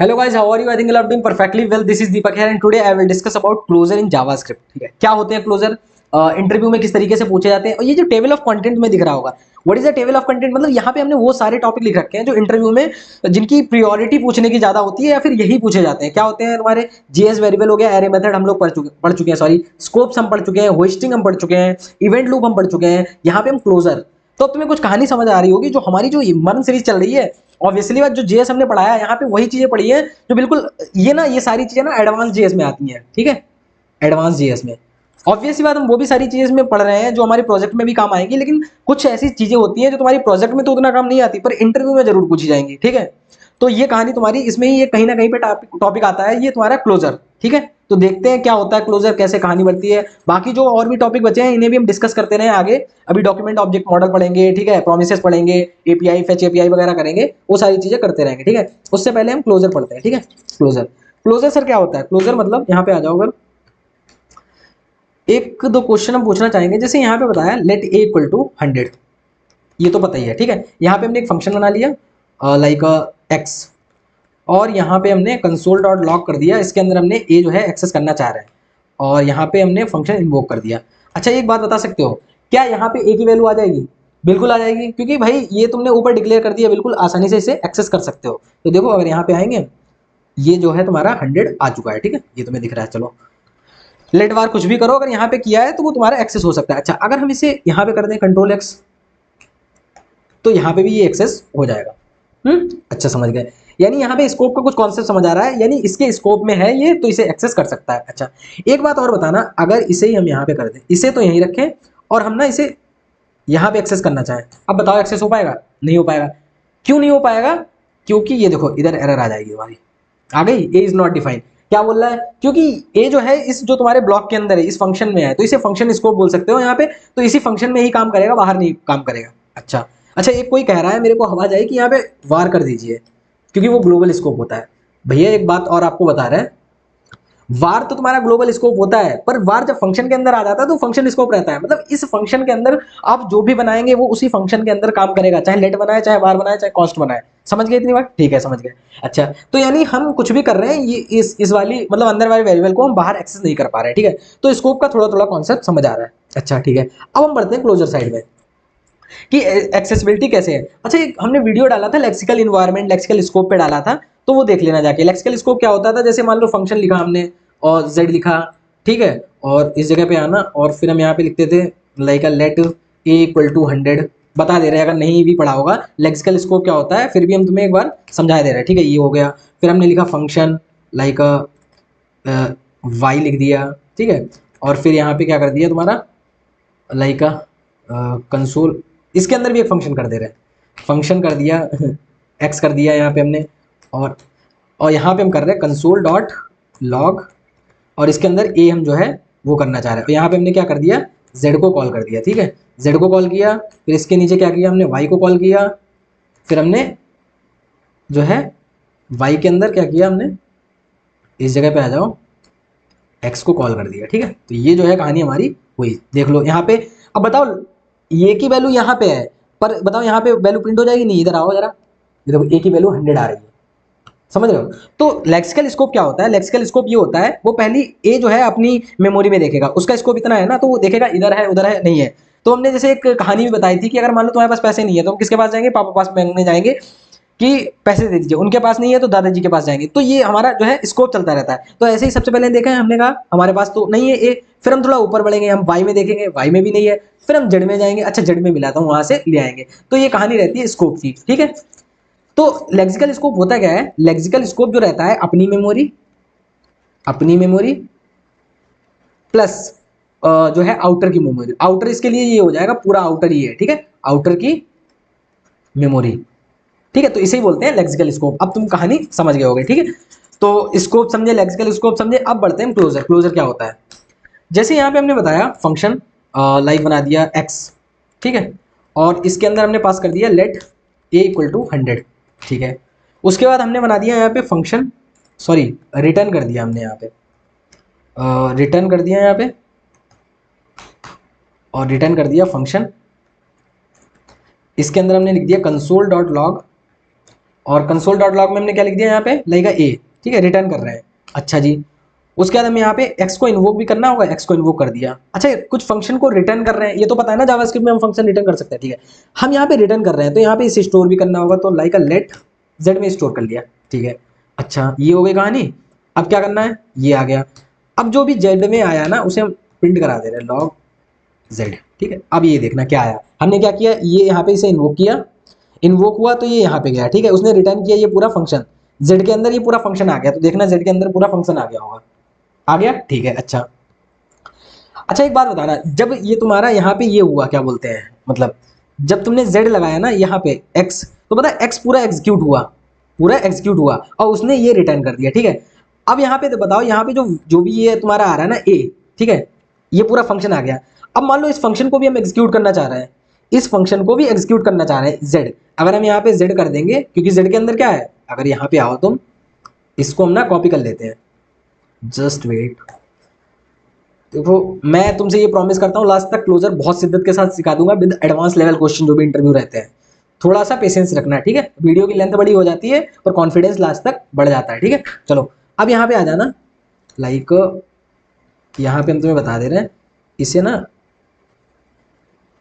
Hello guys, how are you? I think you are doing perfectly well. This is Deepak here and today I will discuss about closure in JavaScript. ठीक है, क्या होते हैं closure, interview में किस तरीके से पूछे जाते हैं। और ये जो टेबल ऑफ कंटेंट में दिख रहा होगा, what is the table of content, मतलब यहाँ पे हमने वो सारे टॉपिक लिख रखे हैं जो इंटरव्यू में जिनकी प्रियोरिटी पूछने की ज्यादा होती है या फिर यही पूछे जाते हैं। क्या होते हैं तुम्हारे, जीएस वेरिएबल हो गया, एरे मेथड हम लोग पढ़ चुके हैं, सॉरी स्कोप्स हम पढ़ चुके हैं, होस्टिंग हम पढ़ चुके हैं, इवेंट लूप हम पढ़ चुके हैं। यहाँ पे हम क्लोजर, तो अब तुम्हें कुछ कहानी समझ आ रही होगी। जो हमारी जो मर्न सीरीज चल रही है, ऑब्वियसली बात, जो जेएस हमने पढ़ाया है यहाँ पे वही चीजें पढ़ी है जो बिल्कुल ये सारी चीजें ना एडवांस जेएस में आती हैं। ठीक है, एडवांस जेएस में ऑब्वियसली बात हम वो भी सारी चीजें में पढ़ रहे हैं जो हमारे प्रोजेक्ट में भी काम आएंगी, लेकिन कुछ ऐसी चीजें होती हैं जो तुम्हारी प्रोजेक्ट में तो उतना काम नहीं आती पर इंटरव्यू में जरूर पूछी जाएंगी। ठीक है, तो ये कहानी तुम्हारी इसमें ही, ये कहीं ना कहीं पे टॉपिक आता है, ये तुम्हारा क्लोजर। ठीक है, तो देखते हैं क्या होता है क्लोजर, कैसे कहानी बढ़ती है। बाकी जो और भी टॉपिक बचे हैं इन्हें भी हम डिस्कस करते रहे आगे। अभी डॉक्यूमेंट ऑब्जेक्ट मॉडल पढ़ेंगे, ठीक है, प्रोमिसेस पढ़ेंगे, एपीआई फेच एपीआई वगैरह करेंगे, वो सारी चीजें करते रहेंगे। ठीक है, उससे पहले हम क्लोजर पढ़ते हैं। ठीक है, क्लोजर, क्लोजर सर क्या होता है? क्लोजर मतलब यहाँ पे आ जाओ, अगर एक दो क्वेश्चन हम पूछना चाहेंगे। जैसे यहाँ पे बताया लेट ए इक्वल टू 100, ये तो पता ही है। ठीक है, यहाँ पे हमने एक फंक्शन बना लिया लाइक एक्स, और यहाँ पे हमने कंसोल डॉट लॉग कर दिया, इसके अंदर हमने ए जो है एक्सेस करना चाह रहे हैं, और यहाँ पे हमने फंक्शन इन्वोक कर दिया। अच्छा, एक बात बता सकते हो, क्या यहाँ पे ए की वैल्यू आ जाएगी? बिल्कुल आ जाएगी, क्योंकि भाई ये तुमने ऊपर डिक्लेयर कर दिया, बिल्कुल आसानी से इसे एक्सेस कर सकते हो। तो देखो अगर यहाँ पे आएंगे, ये जो है तुम्हारा 100 आ चुका है। ठीक है, ये तुम्हें दिख रहा है। चलो लेट वार कुछ भी करो, अगर यहाँ पे किया है तो वो तुम्हारा एक्सेस हो सकता है। अच्छा, अगर हम इसे यहाँ पे कर दें कंट्रोल एक्स, तो यहाँ पे भी ये एक्सेस हो जाएगा। अच्छा, समझ गए। यानी यहाँ पे स्कोप का कुछ कॉन्सेप्ट समझ आ रहा है, यानी इसके स्कोप में है ये, तो इसे एक्सेस कर सकता है। अच्छा, एक बात और बताना, अगर इसे ही हम यहाँ पे कर दें, इसे तो यहीं रखें और हम ना इसे यहाँ पे एक्सेस करना चाहें, अब बताओ एक्सेस हो पाएगा? नहीं हो पाएगा। क्यों नहीं हो पाएगा? क्योंकि ये देखो इधर एरर आ जाएगी हमारी, आ गई, ए इज नॉट डिफाइंड। क्या बोल रहा है? क्योंकि ए जो है इस जो तुम्हारे ब्लॉक के अंदर है, इस फंक्शन में है, तो इसे फंक्शन स्कोप बोल सकते हो यहाँ पे। तो इसी फंक्शन में ही काम करेगा, बाहर नहीं काम करेगा। अच्छा अच्छा, एक कोई कह रहा है मेरे को आवाज आई कि यहाँ पे वार कर दीजिए, क्योंकि वो ग्लोबल स्कोप होता है। भैया एक बात और आपको बता रहे हैं, वार तो तुम्हारा ग्लोबल स्कोप होता है, पर वार जब फंक्शन के अंदर आ जाता है तो फंक्शन स्कोप रहता है। मतलब इस फंक्शन के अंदर आप जो भी बनाएंगे वो उसी फंक्शन के अंदर काम करेगा, चाहे लेट बनाए, चाहे वार बनाए, चाहे कॉस्ट बनाए। समझ गए इतनी बात? ठीक है, समझ गए। अच्छा, तो यानी हम कुछ भी कर रहे हैं, ये इस वाली मतलब अंदर वाले वेरिएबल को हम बाहर एक्सेस नहीं कर पा रहे हैं। ठीक है, तो स्कोप का थोड़ा थोड़ा कॉन्सेप्ट समझ आ रहा है। अच्छा ठीक है, अब हम बढ़ते हैं क्लोजर साइड में कि एक्सेसिबिलिटी कैसे है। अच्छा, एक हमने वीडियो डाला था लेक्सिकल इन्वायरमेंट, लेक्सिकल स्कोप पे डाला था, तो वो देख लेना जाके। लेक्सिकल स्कोप क्या होता था, जैसे मान लो फंक्शन लिखा हमने और z लिखा, ठीक है, और इस जगह पे आना, और फिर हम यहाँ पे लिखते थे like let a equal to 100, बता दे रहे हैं, अगर नहीं भी पढ़ा होगा लेक्सिकल स्कोप क्या होता है, फिर भी हम तुम्हें एक बार समझा दे रहे हैं। ठीक है, ये हो गया। फिर हमने लिखा फंक्शन लाइक वाई लिख दिया, ठीक है, और फिर यहाँ पे क्या कर दिया तुम्हारा लाइक कंसोल, इसके अंदर भी एक फंक्शन कर दे रहे हैं, फंक्शन कर दिया एक्स कर दिया यहाँ पे हमने, और यहाँ पे हम कर रहे हैं कंसोल डॉट लॉग, और इसके अंदर ए हम जो है वो करना चाह रहे हैं। तो यहाँ पे हमने क्या कर दिया, जेड को कॉल कर दिया। ठीक है, जेड को कॉल किया, फिर इसके नीचे क्या किया हमने, वाई को कॉल किया, फिर हमने जो है वाई के अंदर क्या किया हमने, इस जगह पे आ जाओ, एक्स को कॉल कर दिया। ठीक है, तो ये जो है कहानी हमारी हुई, देख लो यहाँ पे। अब बताओ ये की वैल्यू यहाँ पे है, पर बताओ यहाँ पे वैल्यू प्रिंट हो जाएगी? नहीं, इधर आओ जरा, ये देखो ए की वैल्यू 100 आ रही है। समझ रहे हो? तो लेक्सिकल स्कोप क्या होता है? लेक्सिकल स्कोप ये होता है, वो पहली ए जो है अपनी मेमोरी में देखेगा, उसका स्कोप इतना है ना, तो वो देखेगा इधर है उधर है नहीं है। तो हमने जैसे एक कहानी भी बताई थी कि अगर मान लो तुम्हारे पास पैसे नहीं है तो हम किसके पास जाएंगे? पापा पास मांगने जाएंगे कि पैसे दे दीजिए, उनके पास नहीं है तो दादाजी के पास जाएंगे। तो ये हमारा जो है स्कोप चलता रहता है। तो ऐसे ही सबसे पहले देखा है, हमने कहा हमारे पास तो नहीं है ए, फिर हम थोड़ा ऊपर बढ़ेंगे, हम वाई में देखेंगे, वाई में भी नहीं है, फिर हम जेड में जाएंगे, अच्छा जेड में मिला था वहां से ले आएंगे। तो ये कहानी रहती है स्कोप की। ठीक है, तो लेक्सिकल स्कोप होता क्या है? लेक्सिकल स्कोप जो रहता है अपनी मेमोरी प्लस जो है आउटर की मेमोरी। आउटर इसके लिए ये हो जाएगा, पूरा आउटर ही है। ठीक है, आउटर की मेमोरी। ठीक है, तो इसे ही बोलते हैं लेक्सिकल स्कोप। अब तुम कहानी समझ गए होगे। ठीक है, तो स्कोप समझे, लेक्सिकल स्कोप समझे। अब बढ़ते हैं क्लोजर। क्लोजर क्या होता है? जैसे यहाँ पे हमने बताया फंक्शन लाइक बना दिया एक्स, ठीक है, और इसके अंदर हमने पास कर दिया लेट ए इक्वल टू 100। ठीक है, उसके बाद हमने बना दिया यहाँ पे फंक्शन, सॉरी रिटर्न कर दिया हमने यहाँ पे, रिटर्न कर दिया यहाँ पे, और रिटर्न कर दिया फंक्शन। इसके अंदर हमने लिख दिया कंसोल डॉट लॉग, और कंसोल डॉट लॉग में हमने क्या लिख दिया यहाँ पे लाइक ए, ठीक है, रिटर्न कर रहे हैं। अच्छा जी, उसके बाद हमें यहाँ पे एक्स को इन्वोक भी करना होगा, एक्स को इन्वोक कर दिया। अच्छा, कुछ फंक्शन को रिटर्न कर रहे हैं, ये तो पता है ना जावास्क्रिप्ट में हम फंक्शन रिटर्न कर सकते हैं, ठीक है। हम यहाँ पे रिटर्न कर रहे हैं तो यहाँ पे इसे स्टोर भी करना होगा, तो लाइक अ लेट जेड में स्टोर कर लिया, ठीक है। अच्छा, ये हो गई कहानी। अब क्या करना है, ये आ गया। अब जो भी जेड में आया ना उसे हम प्रिंट करा दे रहे हैं, लॉग जेड, ठीक है। अब ये देखना क्या आया, हमने क्या किया, ये यहाँ पे इसे इन्वोक किया, इन्वोक हुआ तो ये यहाँ पे गया, ठीक है। उसने रिटर्न किया ये पूरा फंक्शन, जेड के अंदर ये पूरा फंक्शन आ गया, तो देखना जेड के अंदर पूरा फंक्शन आ गया होगा, आ गया, ठीक है। अच्छा, अच्छा एक बात बताना, जब ये तुम्हारा यहाँ पे ये हुआ क्या बोलते हैं, मतलब जब तुमने z लगाया ना यहाँ पे x, तो पता है x पूरा एग्जीक्यूट हुआ, पूरा एग्जीक्यूट हुआ और उसने ये रिटर्न कर दिया, ठीक है। अब यहाँ पे तो बताओ, यहाँ पे जो जो भी ये तुम्हारा आ रहा है ना a, ठीक है, ये पूरा फंक्शन आ गया। अब मान लो इस फंक्शन को भी हम एग्जीक्यूट करना चाह रहे हैं, इस फंक्शन को भी एग्जीक्यूट करना चाह रहे हैं z, अगर हम यहाँ पे z कर देंगे, क्योंकि z के अंदर क्या है, अगर यहाँ पे आओ तुम, इसको हम ना कॉपी कर लेते हैं, जस्ट वेट। देखो, मैं तुमसे ये प्रॉमिस करता हूँ लास्ट तक क्लोजर बहुत शिद्दत के साथ सिखा दूंगा विद एडवांस लेवल क्वेश्चन जो भी इंटरव्यू रहते हैं। थोड़ा सा पेशेंस रखना है, ठीक है। वीडियो की लेंथ बड़ी हो जाती है और कॉन्फिडेंस लास्ट तक बढ़ जाता है, ठीक है। चलो अब यहाँ पे आ जाना, लाइक यहाँ पे हम तुम्हें बता दे रहे हैं, इसे ना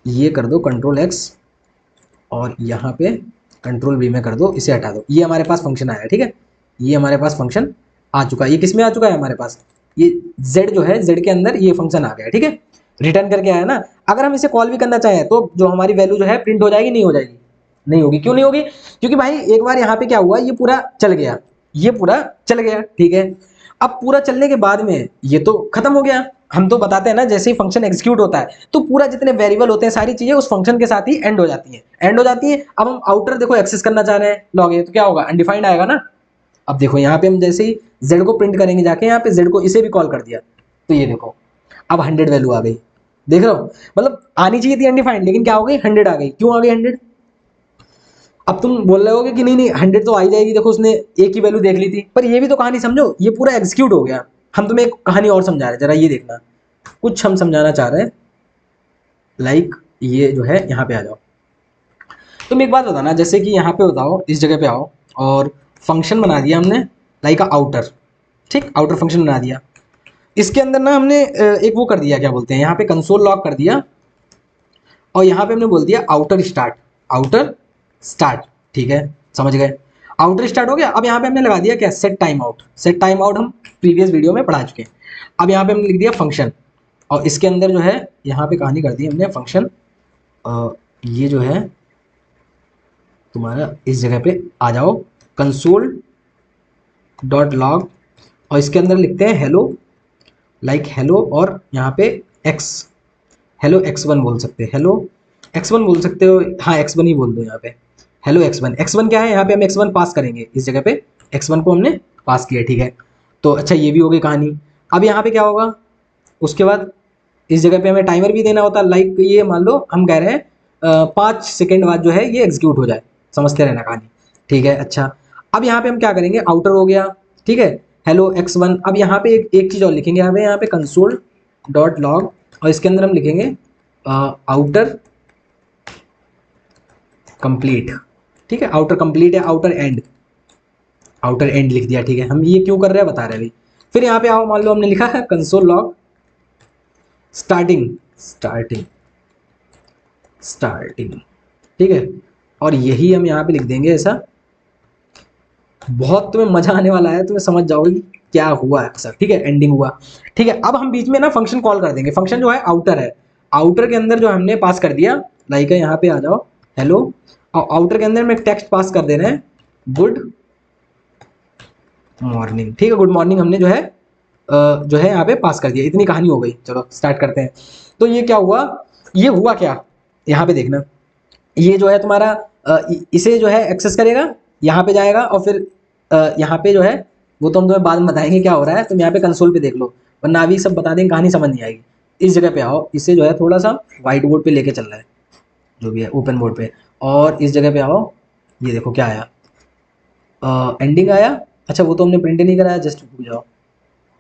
ये कर दो कंट्रोल एक्स और यहाँ पे कंट्रोल वी में कर दो, इसे हटा दो। ये हमारे पास फंक्शन आया, ठीक है, ये हमारे पास फंक्शन आ चुका है। ये किस में आ चुका है हमारे पास, ये z जो है, z के अंदर ये फंक्शन आ गया, ठीक है, रिटर्न करके आया ना। अगर हम इसे कॉल भी करना चाहें तो जो हमारी वैल्यू जो है प्रिंट हो जाएगी, नहीं हो जाएगी, नहीं होगी। क्यों नहीं होगी, क्योंकि भाई एक बार यहाँ पे क्या हुआ, ये पूरा चल गया, ये पूरा चल गया, ठीक है। अब पूरा चलने के बाद में ये तो खत्म हो गया। हम तो बताते हैं ना, जैसे ही फंक्शन एग्जीक्यूट होता है तो पूरा जितने वेरिएबल होते हैं सारी चीजें उस फंक्शन के साथ ही एंड हो जाती हैं, एंड हो जाती है। अब हम आउटर देखो एक्सेस करना चाह रहे हैं लॉग ए, तो क्या होगा, अनडिफाइंड आएगा ना। अब देखो यहाँ पे हम जैसे ही z को प्रिंट करेंगे जाके, यहाँ पे z को इसे भी कॉल कर दिया, तो ये देखो अब 100 वैल्यू आ गई, देख रहे हो, मतलब आनी चाहिए थी अनडिफाइंड, लेकिन क्या हो गई, 100 आ गई। क्यों आ गई 100, अब तुम बोल रहे होगे कि नहीं नहीं 100 तो आ ही जाएगी, देखो उसने एक ही वैल्यू देख ली थी, पर ये भी तो कहानी समझो, ये पूरा एग्जीक्यूट हो गया। हम तुम्हें एक कहानी और समझा रहे हैं, जरा ये देखना, कुछ हम समझाना चाह रहे हैं, लाइक ये जो है यहाँ पे आ जाओ। तुम एक बात बताना, जैसे कि यहाँ पे बताओ, इस जगह पे आओ और फंक्शन बना दिया हमने लाइक आउटर, ठीक, आउटर फंक्शन बना दिया। इसके अंदर ना हमने एक वो कर दिया, क्या बोलते हैं, यहाँ पे कंसोल लॉग कर दिया और यहाँ पे हमने बोल दिया आउटर स्टार्ट, आउटर स्टार्ट, ठीक है, समझ गए। आउटर स्टार्ट हो गया। अब यहाँ पे हमने लगा दिया क्या, set time out, set time out हम प्रीवियस वीडियो में पढ़ा चुके हैं। अब यहाँ पे हमने लिख दिया फंक्शन और इसके अंदर जो है यहाँ पे कहानी कर दी हमने फंक्शन, ये जो है तुम्हारा इस जगह पे आ जाओ, कंसोल डॉट लॉग और इसके अंदर लिखते हैं हेलो, लाइक हेलो, और यहाँ पे एक्स, हेलो x1 बोल सकते हैं, हेलो x1 बोल सकते हो, हाँ x1 ही बोल दो यहाँ पे, हेलो x1। x1 क्या है, यहाँ पे हम x1 पास करेंगे, इस जगह पे x1 को हमने पास किया, ठीक है। तो अच्छा, ये भी हो गई कहानी। अब यहाँ पे क्या होगा, उसके बाद इस जगह पे हमें टाइमर भी देना होता है, लाइक ये मान लो हम कह रहे हैं 5 सेकेंड बाद जो है ये एग्जीक्यूट हो जाए, समझते रहना कहानी, ठीक है। अच्छा, अब यहाँ पे हम क्या करेंगे, आउटर हो गया, ठीक है, हेलो x1। अब यहाँ पे एक चीज़ और लिखेंगे, यहाँ पे कंसोल डॉट लॉग और इसके अंदर हम लिखेंगे आउटर कंप्लीट, ठीक है, आउटर कंप्लीट है, आउटर एंड, आउटर एंड लिख दिया, ठीक है। हम ये क्यों कर रहे हैं बता रहे हैं अभी। फिर यहाँ पे आओ, मान लो हमने लिखा है console log starting, starting, starting, ठीक है, और यही हम यहाँ पे लिख देंगे ऐसा। बहुत तुम्हें मजा आने वाला है, तुम्हें समझ जाओगे कि क्या हुआ है सर, ठीक है, एंडिंग हुआ, ठीक है। अब हम बीच में ना फंक्शन कॉल कर देंगे, फंक्शन जो है आउटर है, आउटर के अंदर जो हमने पास कर दिया, लाइक है यहाँ पे आ जाओ हेलो, और आउटर के अंदर में टेक्स्ट पास कर दे रहे हैं गुड मॉर्निंग, ठीक है, गुड मॉर्निंग हमने जो है यहाँ पे पास कर दिया। इतनी कहानी हो गई, चलो स्टार्ट करते हैं। तो ये क्या हुआ, ये हुआ क्या, यहाँ पे देखना, ये जो है तुम्हारा इसे जो है एक्सेस करेगा, यहाँ पे जाएगा और फिर यहाँ पे जो है वो तो हम तुम्हें बाद में बताएंगे क्या हो रहा है, तुम यहाँ पे कंसोल पे देख लो, वरना अभी सब बता देंगे कहानी समझ नहीं आएगी। इस जगह पे आओ, इसे जो है थोड़ा सा व्हाइट बोर्ड पे लेके चल रहा है, जो भी है ओपन बोर्ड पे, और इस जगह पे आओ, ये देखो क्या आया, एंडिंग आया। अच्छा, वो तो हमने प्रिंट नहीं कराया, जस्ट रुक जाओ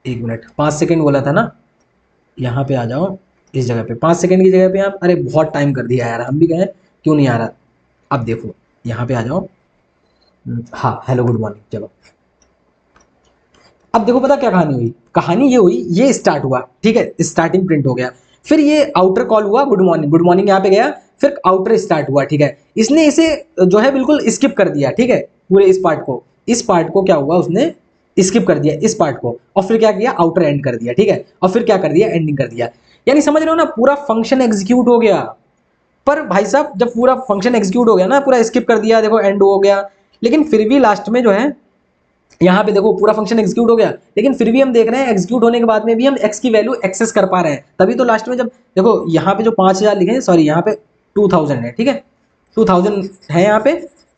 1 मिनट, 5 सेकेंड बोला था ना, यहाँ पे आ जाओ, इस जगह पे 5 सेकेंड की जगह पे आप, अरे बहुत टाइम कर दिया यार, हम भी कहें क्यों नहीं आ रहा। अब देखो यहाँ पे आ जाओ, हाँ हेलो गुड मॉर्निंग। चलो अब देखो पता क्या कहानी हुई, कहानी ये हुई, ये स्टार्ट हुआ, ठीक है, स्टार्टिंग प्रिंट हो गया, फिर ये आउटर कॉल हुआ गुड मॉर्निंग, गुड मॉर्निंग यहाँ पे गया, फिर आउटर स्टार्ट हुआ, ठीक है, इसने इसे जो है बिल्कुल स्किप कर दिया, ठीक है, पूरे इस पार्ट को क्या हुआ, उसने स्किप कर दिया इस पार्ट को, और फिर क्या किया, आउटर एंड कर दिया, ठीक है, और फिर क्या कर दिया, एंडिंग कर दिया। यानी समझ रहे हो ना, पूरा फंक्शन एग्जीक्यूट हो गया। पर भाई साहब जब पूरा फंक्शन एग्जीक्यूट हो गया ना, पूरा स्किप कर दिया, देखो एंड हो गया, लेकिन फिर भी लास्ट में जो है यहाँ पे देखो पूरा फंक्शन एग्जीक्यूट हो गया, लेकिन फिर भी हम देख रहे हैं एग्जीक्यूट होने के बाद में भी हम x की वैल्यू एक्सेस कर पा रहे हैं, तभी तो लास्ट में जब देखो यहाँ पे जो 5000 लिखे हैं, सॉरी यहाँ पे 2000 है, ठीक है, 2000 है यहाँ पे,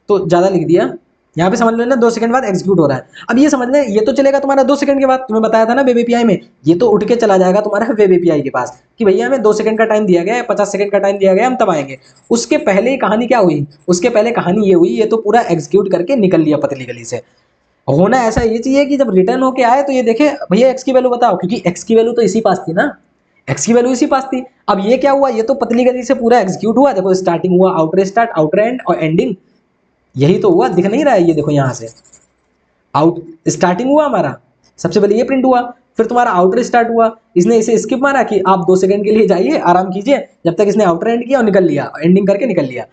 तो ज्यादा लिख दिया, यहाँ पे समझ लेना 2 सेकंड बाद एग्जीक्यूट हो रहा है। अब ये समझ लें, ये तो चलेगा तुम्हारा 2 सेकंड के बाद, तुम्हें बताया था ना वेब एपीआई में, ये तो उठ के चला जाएगा तुम्हारा वेब एपीआई के पास कि भैया हमें 2 सेकंड का टाइम दिया गया है, 50 सेकंड का टाइम दिया गया है, हम तब आएंगे। उसके पहले ही कहानी क्या हुई, उसके पहले कहानी ये हुई, ये तो पूरा एग्जीक्यूट करके निकल लिया पतली गली से। होना ऐसा ये चाहिए कि जब रिटर्न होके आए तो ये देखे भैया एक्स की वैल्यू बताओ, क्योंकि एक्स की वैल्यू तो इसी पास थी ना, एक्स की वैल्यू इसी पास थी। अब ये क्या हुआ, ये तो पतली गली से पूरा एग्जीक्यूट हुआ, देखो स्टार्टिंग हुआ, आउटर स्टार्ट, आउटर एंड और एंडिंग, यही तो हुआ, दिख नहीं रहा है, ये देखो यहाँ से आउट स्टार्टिंग हुआ हमारा, सबसे पहले ये प्रिंट हुआ, फिर तुम्हारा आउटर स्टार्ट हुआ, इसने इसे स्किप मारा कि आप 2 सेकंड के लिए जाइए आराम कीजिए, जब तक इसने आउटर एंड किया और निकल लिया, एंडिंग करके निकल लिया।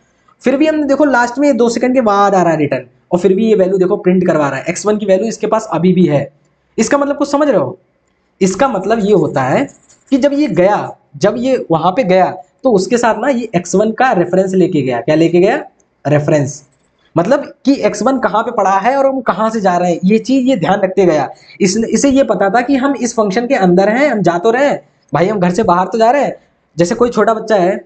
फिर भी हमने देखो लास्ट में 2 सेकंड के बाद आ रहा है रिटर्न, और फिर भी ये वैल्यू देखो प्रिंट करवा रहा है, x1 की वैल्यू इसके पास अभी भी है। इसका मतलब कुछ समझ रहे हो, इसका मतलब ये होता है कि जब ये गया, जब ये वहां पे गया, तो उसके साथ ना ये x1 का रेफरेंस लेके गया, क्या लेके गया, रेफरेंस, मतलब कि x1 कहाँ पे पड़ा है और हम कहाँ से जा रहे हैं, ये चीज ये ध्यान रखते गया। इसे ये पता था कि हम इस फंक्शन के अंदर हैं, हम जा तो रहे हैं भाई, हम घर से बाहर तो जा रहे हैं। जैसे कोई छोटा बच्चा है,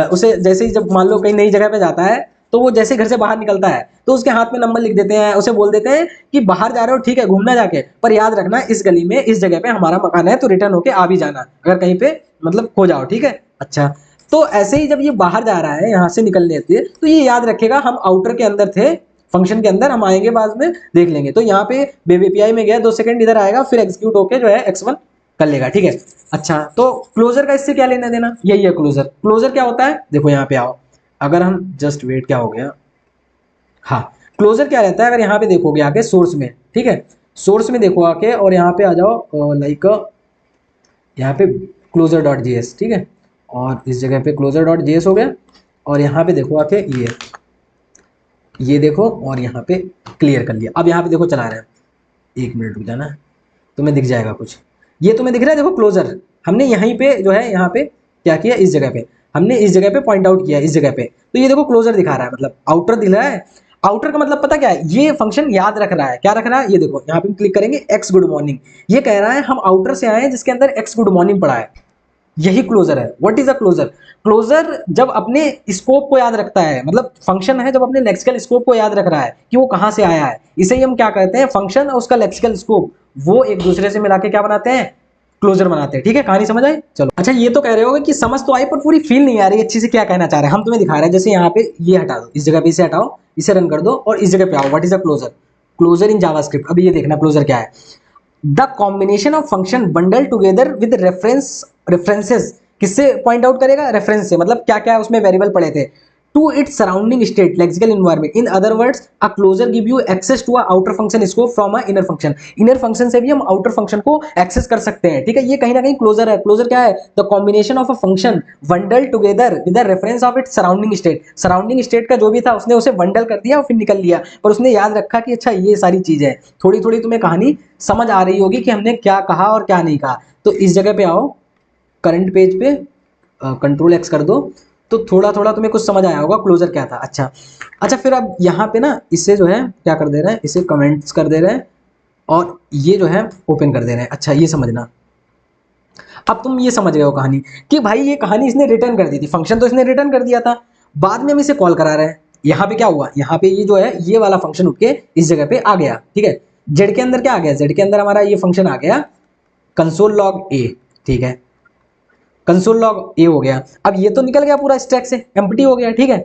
उसे जैसे ही जब मान लो कहीं नई जगह पे जाता है, तो वो जैसे घर से बाहर निकलता है तो उसके हाथ में नंबर लिख देते हैं, उसे बोल देते हैं कि बाहर जा रहे हो ठीक है, घूमना जाके, पर याद रखना इस गली में इस जगह पे हमारा मकान है, तो रिटर्न होके आ भी जाना, अगर कहीं पे मतलब खो जाओ, ठीक है। अच्छा, तो ऐसे ही जब ये बाहर जा रहा है यहाँ से निकलने से, तो ये याद रखेगा हम आउटर के अंदर थे, फंक्शन के अंदर, हम आएंगे बाद में देख लेंगे। तो यहाँ पे वेब एपीआई में गया, 2 सेकंड इधर आएगा, फिर एग्जीक्यूट होके जो है x1 कर लेगा, ठीक है। अच्छा, तो क्लोजर का इससे क्या लेना देना, यही है क्लोजर। क्लोजर क्या होता है, देखो यहाँ पे आओ, अगर हम जस्ट वेट, क्या हो गया, हाँ, क्लोजर क्या रहता है, अगर यहाँ पे देखोगे आके सोर्स में, ठीक है, सोर्स में देखो आके और यहाँ पे आ जाओ, लाइक यहाँ पे क्लोजर डॉट जीएस, ठीक है, और इस जगह पे क्लोजर डॉट जीएस हो गया, और यहाँ पे देखो आके ये देखो, और यहाँ पे क्लियर कर लिया। अब यहाँ पे देखो चला रहे हैं, 1 मिनट रुक जाना, तुम्हें दिख जाएगा कुछ, ये तुम्हें दिख रहा है, देखो क्लोजर, हमने यहीं पे जो है यहाँ पे क्या किया, इस जगह पे हमने इस जगह पे पॉइंट आउट किया, इस जगह पे, तो ये देखो क्लोजर दिखा रहा है, मतलब आउटर दिख रहा है। आउटर का मतलब पता क्या है, ये फंक्शन याद रख रहा है, क्या रख रहा है, ये देखो यहाँ पे हम क्लिक करेंगे, एक्स गुड मॉर्निंग, ये कह रहा है हम आउटर से आए हैं जिसके अंदर एक्स गुड मॉर्निंग पड़ा है, यही क्लोजर है। What is a closure, closure जब अपने स्कोप को याद रखता है, मतलब फंक्शन है जब अपने लेक्सिकल स्कोप को याद रख रहा है कि वो कहां से आया है, इसे ही हम क्या कहते हैं, फंक्शन और उसका लेक्सिकल स्कोप, वो एक दूसरे से मिला के क्या बनाते हैं, क्लोजर बनाते हैं, ठीक है। कहानी समझ आई, चलो। अच्छा, ये तो कह रहे हो कि समझ तो आई पर पूरी फील नहीं आ रही अच्छी से, क्या कहना चाह रहे हैं, हम तुम्हें दिखा रहे हैं, जैसे यहाँ पे ये हटा दो, इस जगह पे इसे हटाओ, इसे रन कर दो और इस जगह पे आओ, what is a closure, closure in JavaScript. अभी ये देखना क्लोजर क्या है, the combination of function bundle together with references, किससे पॉइंट आउट करेगा, रेफरेंस से, मतलब क्या क्या उसमें वेरिएबल पड़े थे, to its surrounding state lexical environment, in other words a closure give you access to a outer function scope from a inner function, inner function से भी हम आउटर फंक्शन को एक्सेस कर सकते हैं, ठीक है। ये कहीं ना कहीं क्लोजर है। क्लोजर क्या है, the combination of a function bundle together with the reference of its surrounding state, surrounding state का जो भी था उसने उसे बंडल कर दिया और फिर निकल लिया, पर उसने याद रखा कि अच्छा ये सारी चीजें है। थोड़ी थोड़ी तुम्हें कहानी समझ आ रही होगी कि हमने क्या कहा और क्या नहीं कहा। तो इस जगह पे आओ, करंट पेज पे कंट्रोल एक्स कर दो, तो थोड़ा थोड़ा तुम्हें कुछ समझ आया होगा क्लोजर क्या था। अच्छा अच्छा, फिर अब यहाँ पे ना इसे जो है क्या कर दे रहे हैं, इसे कमेंट्स कर दे रहे हैं और ये जो है ओपन कर दे रहे हैं। अच्छा, ये समझना, अब तुम ये समझ गए हो कहानी कि भाई ये कहानी इसने रिटर्न कर दी थी, फंक्शन तो इसने रिटर्न कर दिया था, बाद में हम इसे कॉल करा रहे हैं। यहाँ पे क्या हुआ, यहाँ पे ये जो है ये वाला फंक्शन उठ के इस जगह पे आ गया, ठीक है। जेड के अंदर क्या आ गया, जेड के अंदर हमारा ये फंक्शन आ गया कंसोल लॉग ए, ठीक है, कंसोल लॉग ए हो गया। अब ये तो निकल गया पूरा स्टैक से, एम्प्टी हो गया, ठीक है।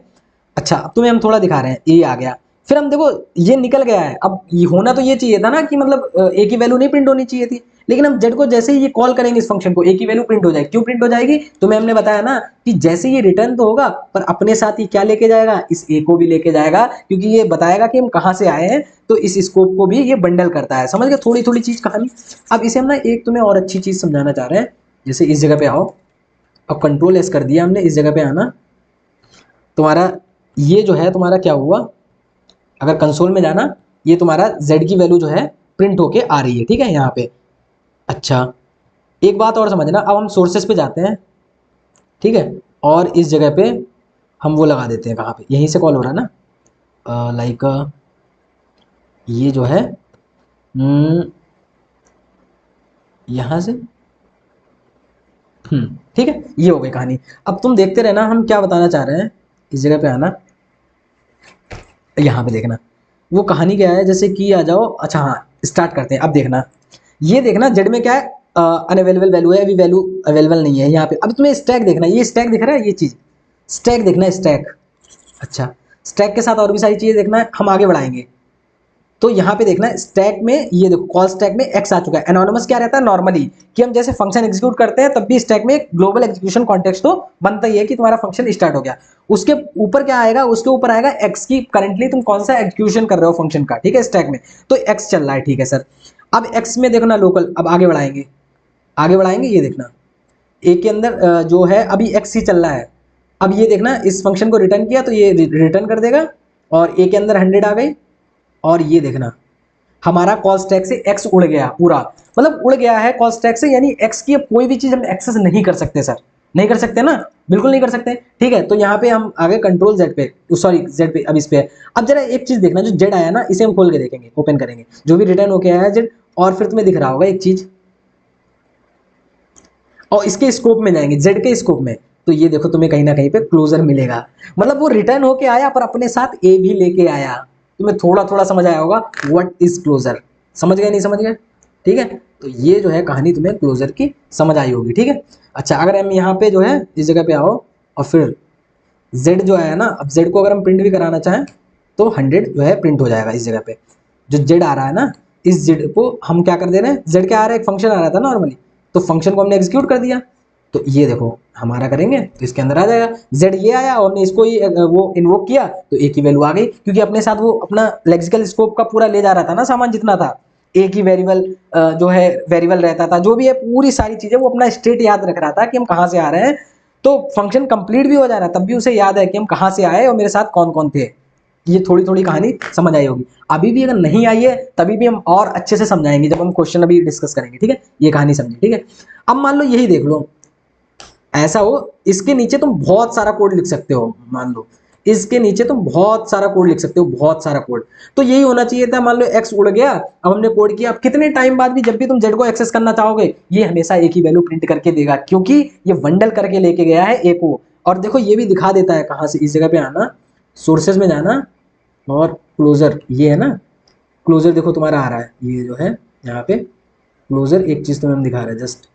अच्छा, अब तुम्हें हम थोड़ा दिखा रहे हैं, ए आ गया, फिर हम देखो ये निकल गया है, अब ये होना तो ये चाहिए था ना कि मतलब ए की वैल्यू नहीं प्रिंट होनी चाहिए थी, लेकिन हम जेड को जैसे ही ये कॉल करेंगे इस फंक्शन को, ए की वैल्यू प्रिंट हो जाएगी। क्यों प्रिंट हो जाएगी? तो मैं हमने बताया ना कि जैसे ये रिटर्न तो होगा पर अपने साथ ही क्या लेके जाएगा, इस ए को भी लेके जाएगा, क्योंकि ये बताएगा कि हम कहाँ से आए हैं, तो इस स्कोप को भी ये बंडल करता है। समझ गए थोड़ी थोड़ी चीज कहानी। अब इसे हम ना एक तुम्हें और अच्छी चीज समझाना चाह रहे हैं, जैसे इस जगह पे आओ, अब कंट्रोल एस कर दिया हमने, इस जगह पे आना, तुम्हारा ये जो है तुम्हारा क्या हुआ, अगर कंसोल में जाना, ये तुम्हारा z की वैल्यू जो है प्रिंट होके आ रही है, ठीक है यहाँ पे। अच्छा एक बात और समझना, अब हम सोर्सेस पे जाते हैं, ठीक है, और इस जगह पे हम वो लगा देते हैं, कहाँ पे, यहीं से कॉल हो रहा है ना, लाइक ये जो है यहाँ से, ठीक है, ये हो गई कहानी। अब तुम देखते रहना हम क्या बताना चाह रहे हैं। इस जगह पे आना, यहाँ पे देखना वो कहानी क्या है, जैसे कि आ जाओ। अच्छा हाँ स्टार्ट करते हैं। अब देखना, ये देखना जेड में क्या है, अनअवेलेबल वैल्यू है, अभी वैल्यू अवेलेबल नहीं है यहाँ पे। अब तुम्हें स्टैक देखना, ये स्टैक दिख रहा है, ये चीज स्टैक देखना है, स्टैक। अच्छा स्टैक के साथ और भी सारी चीजें देखना है, हम आगे बढ़ाएंगे। तो यहाँ पे देखना स्टैक में, ये देखो कॉल स्टैक में एक्स आ चुका है। एनोनिमस क्या रहता है नॉर्मली, कि हम जैसे फंक्शन एग्जीक्यूट करते हैं तब भी स्टैक में एक ग्लोबल एग्जीक्यूशन कॉन्टेक्स्ट तो बनता ही है कि तुम्हारा फंक्शन स्टार्ट हो गया। उसके ऊपर क्या आएगा, उसके ऊपर आएगा एक्स की करंटली तुम कौन सा एग्जीक्यूशन कर रहे हो फंक्शन का, ठीक है, स्टैक में। तो एक्स चल रहा है, ठीक है सर। अब एक्स में देखना लोकल, अब आगे बढ़ाएंगे, आगे बढ़ाएंगे, ये देखना ए के अंदर जो है अभी एक्स ही चल रहा है। अब ये देखना इस फंक्शन को रिटर्न किया तो ये रिटर्न कर देगा, और ए के अंदर 100 आ गई। और ये देखना हमारा कॉल स्टैक से एक्स उड़ गया पूरा, मतलब उड़ गया है कॉल स्टैक से, यानी एक्स की अब कोई भी चीज हम एक्सेस नहीं कर सकते सर, नहीं कर सकते ना, बिल्कुल नहीं कर सकते, ठीक है। तो यहाँ पे हम आगे कंट्रोल जेड पे, सॉरी जेड पे, अब इस पे। अब जरा एक चीज देखना, जो जेड आया ना इसे हम खोल के देखेंगे, ओपन करेंगे, जो भी रिटर्न होके आया जेड। और फिर तुम्हें दिख रहा होगा एक चीज, और इसके स्कोप में जाएंगे, जेड के स्कोप में, तो ये देखो तुम्हें कहीं ना कहीं पे क्लोजर मिलेगा। मतलब वो रिटर्न होके आया पर अपने साथ ए भी लेके आया। तुम्हें थोड़ा थोड़ा समझ आया होगा व्हाट इज क्लोजर, समझ गए नहीं समझ गए, ठीक है। तो ये जो है कहानी तुम्हें क्लोजर की समझ आई होगी, ठीक है। अच्छा अगर हम यहाँ पे जो है इस जगह पे आओ, और फिर जेड जो आया ना, अब जेड को अगर हम प्रिंट भी कराना चाहें तो 100 जो है प्रिंट हो जाएगा इस जगह पे। जो जेड आ रहा है ना, इस जेड को हम क्या कर दे रहे हैं, जेड क्या आ रहा है, एक फंक्शन आ रहा था नॉर्मली, तो फंक्शन को हमने एग्जीक्यूट कर दिया। तो ये देखो हमारा करेंगे तो इसके अंदर आ जाएगा, जेड ये आया और हमने इसको ही वो इन्वोक किया तो ए की वैल्यू आ गई, क्योंकि अपने साथ वो अपना लेक्सिकल स्कोप का पूरा ले जा रहा था ना सामान जितना था। ए की वेरिएबल जो है वेरिएबल रहता था, जो भी है पूरी सारी चीजें वो अपना स्टेट याद रख रहा था कि हम कहाँ से आ रहे हैं। तो फंक्शन कंप्लीट भी हो जा रहा है तब भी उसे याद है कि हम कहाँ से आए और मेरे साथ कौन कौन थे। ये थोड़ी थोड़ी कहानी समझ आई होगी। अभी भी अगर नहीं आई है तभी भी हम और अच्छे से समझाएंगे जब हम क्वेश्चन अभी डिस्कस करेंगे, ठीक है। ये कहानी समझिए, ठीक है। अब मान लो यही देख लो, ऐसा हो इसके नीचे तुम बहुत सारा कोड लिख सकते हो, मान लो इसके नीचे तुम बहुत सारा कोड लिख सकते हो, बहुत सारा कोड। तो यही होना चाहिए था, मान लो एक्स उड़ गया, अब हमने कोड किया, अब कितने टाइम बाद भी जब भी तुम जेड को एक्सेस करना चाहोगे ये हमेशा एक ही वैल्यू प्रिंट करके देगा, क्योंकि ये वंडल करके लेके गया है ए को। और देखो ये भी दिखा देता है कहाँ से, इस जगह पे आना, सोर्सेज में जाना, और क्लोजर ये है ना, क्लोजर देखो तुम्हारा आ रहा है, ये जो है यहाँ पे क्लोजर, एक चीज तुम्हें हम दिखा रहे हैं, जस्ट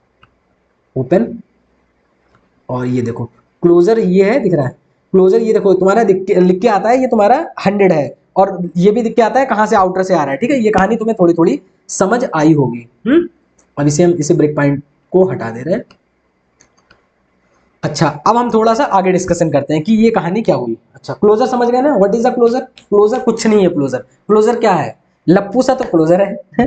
ओपन, और ये देखो क्लोजर ये है, दिख रहा है क्लोजर, ये देखो तुम्हारा लिख के आता है ये तुम्हारा 100 है, और ये भी दिख के आता है कहाँ से, आउटर से आ रहा है, ठीक है। ये कहानी तुम्हें थोड़ी थोड़ी समझ आई होगी। अब इसे हम इसे ब्रेक पॉइंट को हटा दे रहे हैं। अच्छा अब हम थोड़ा सा आगे डिस्कशन करते हैं कि ये कहानी क्या हुई। अच्छा क्लोजर समझ गए ना, what is a closure. Closure कुछ नहीं है, क्लोजर क्लोजर क्या है, लप्पू सा तो क्लोजर है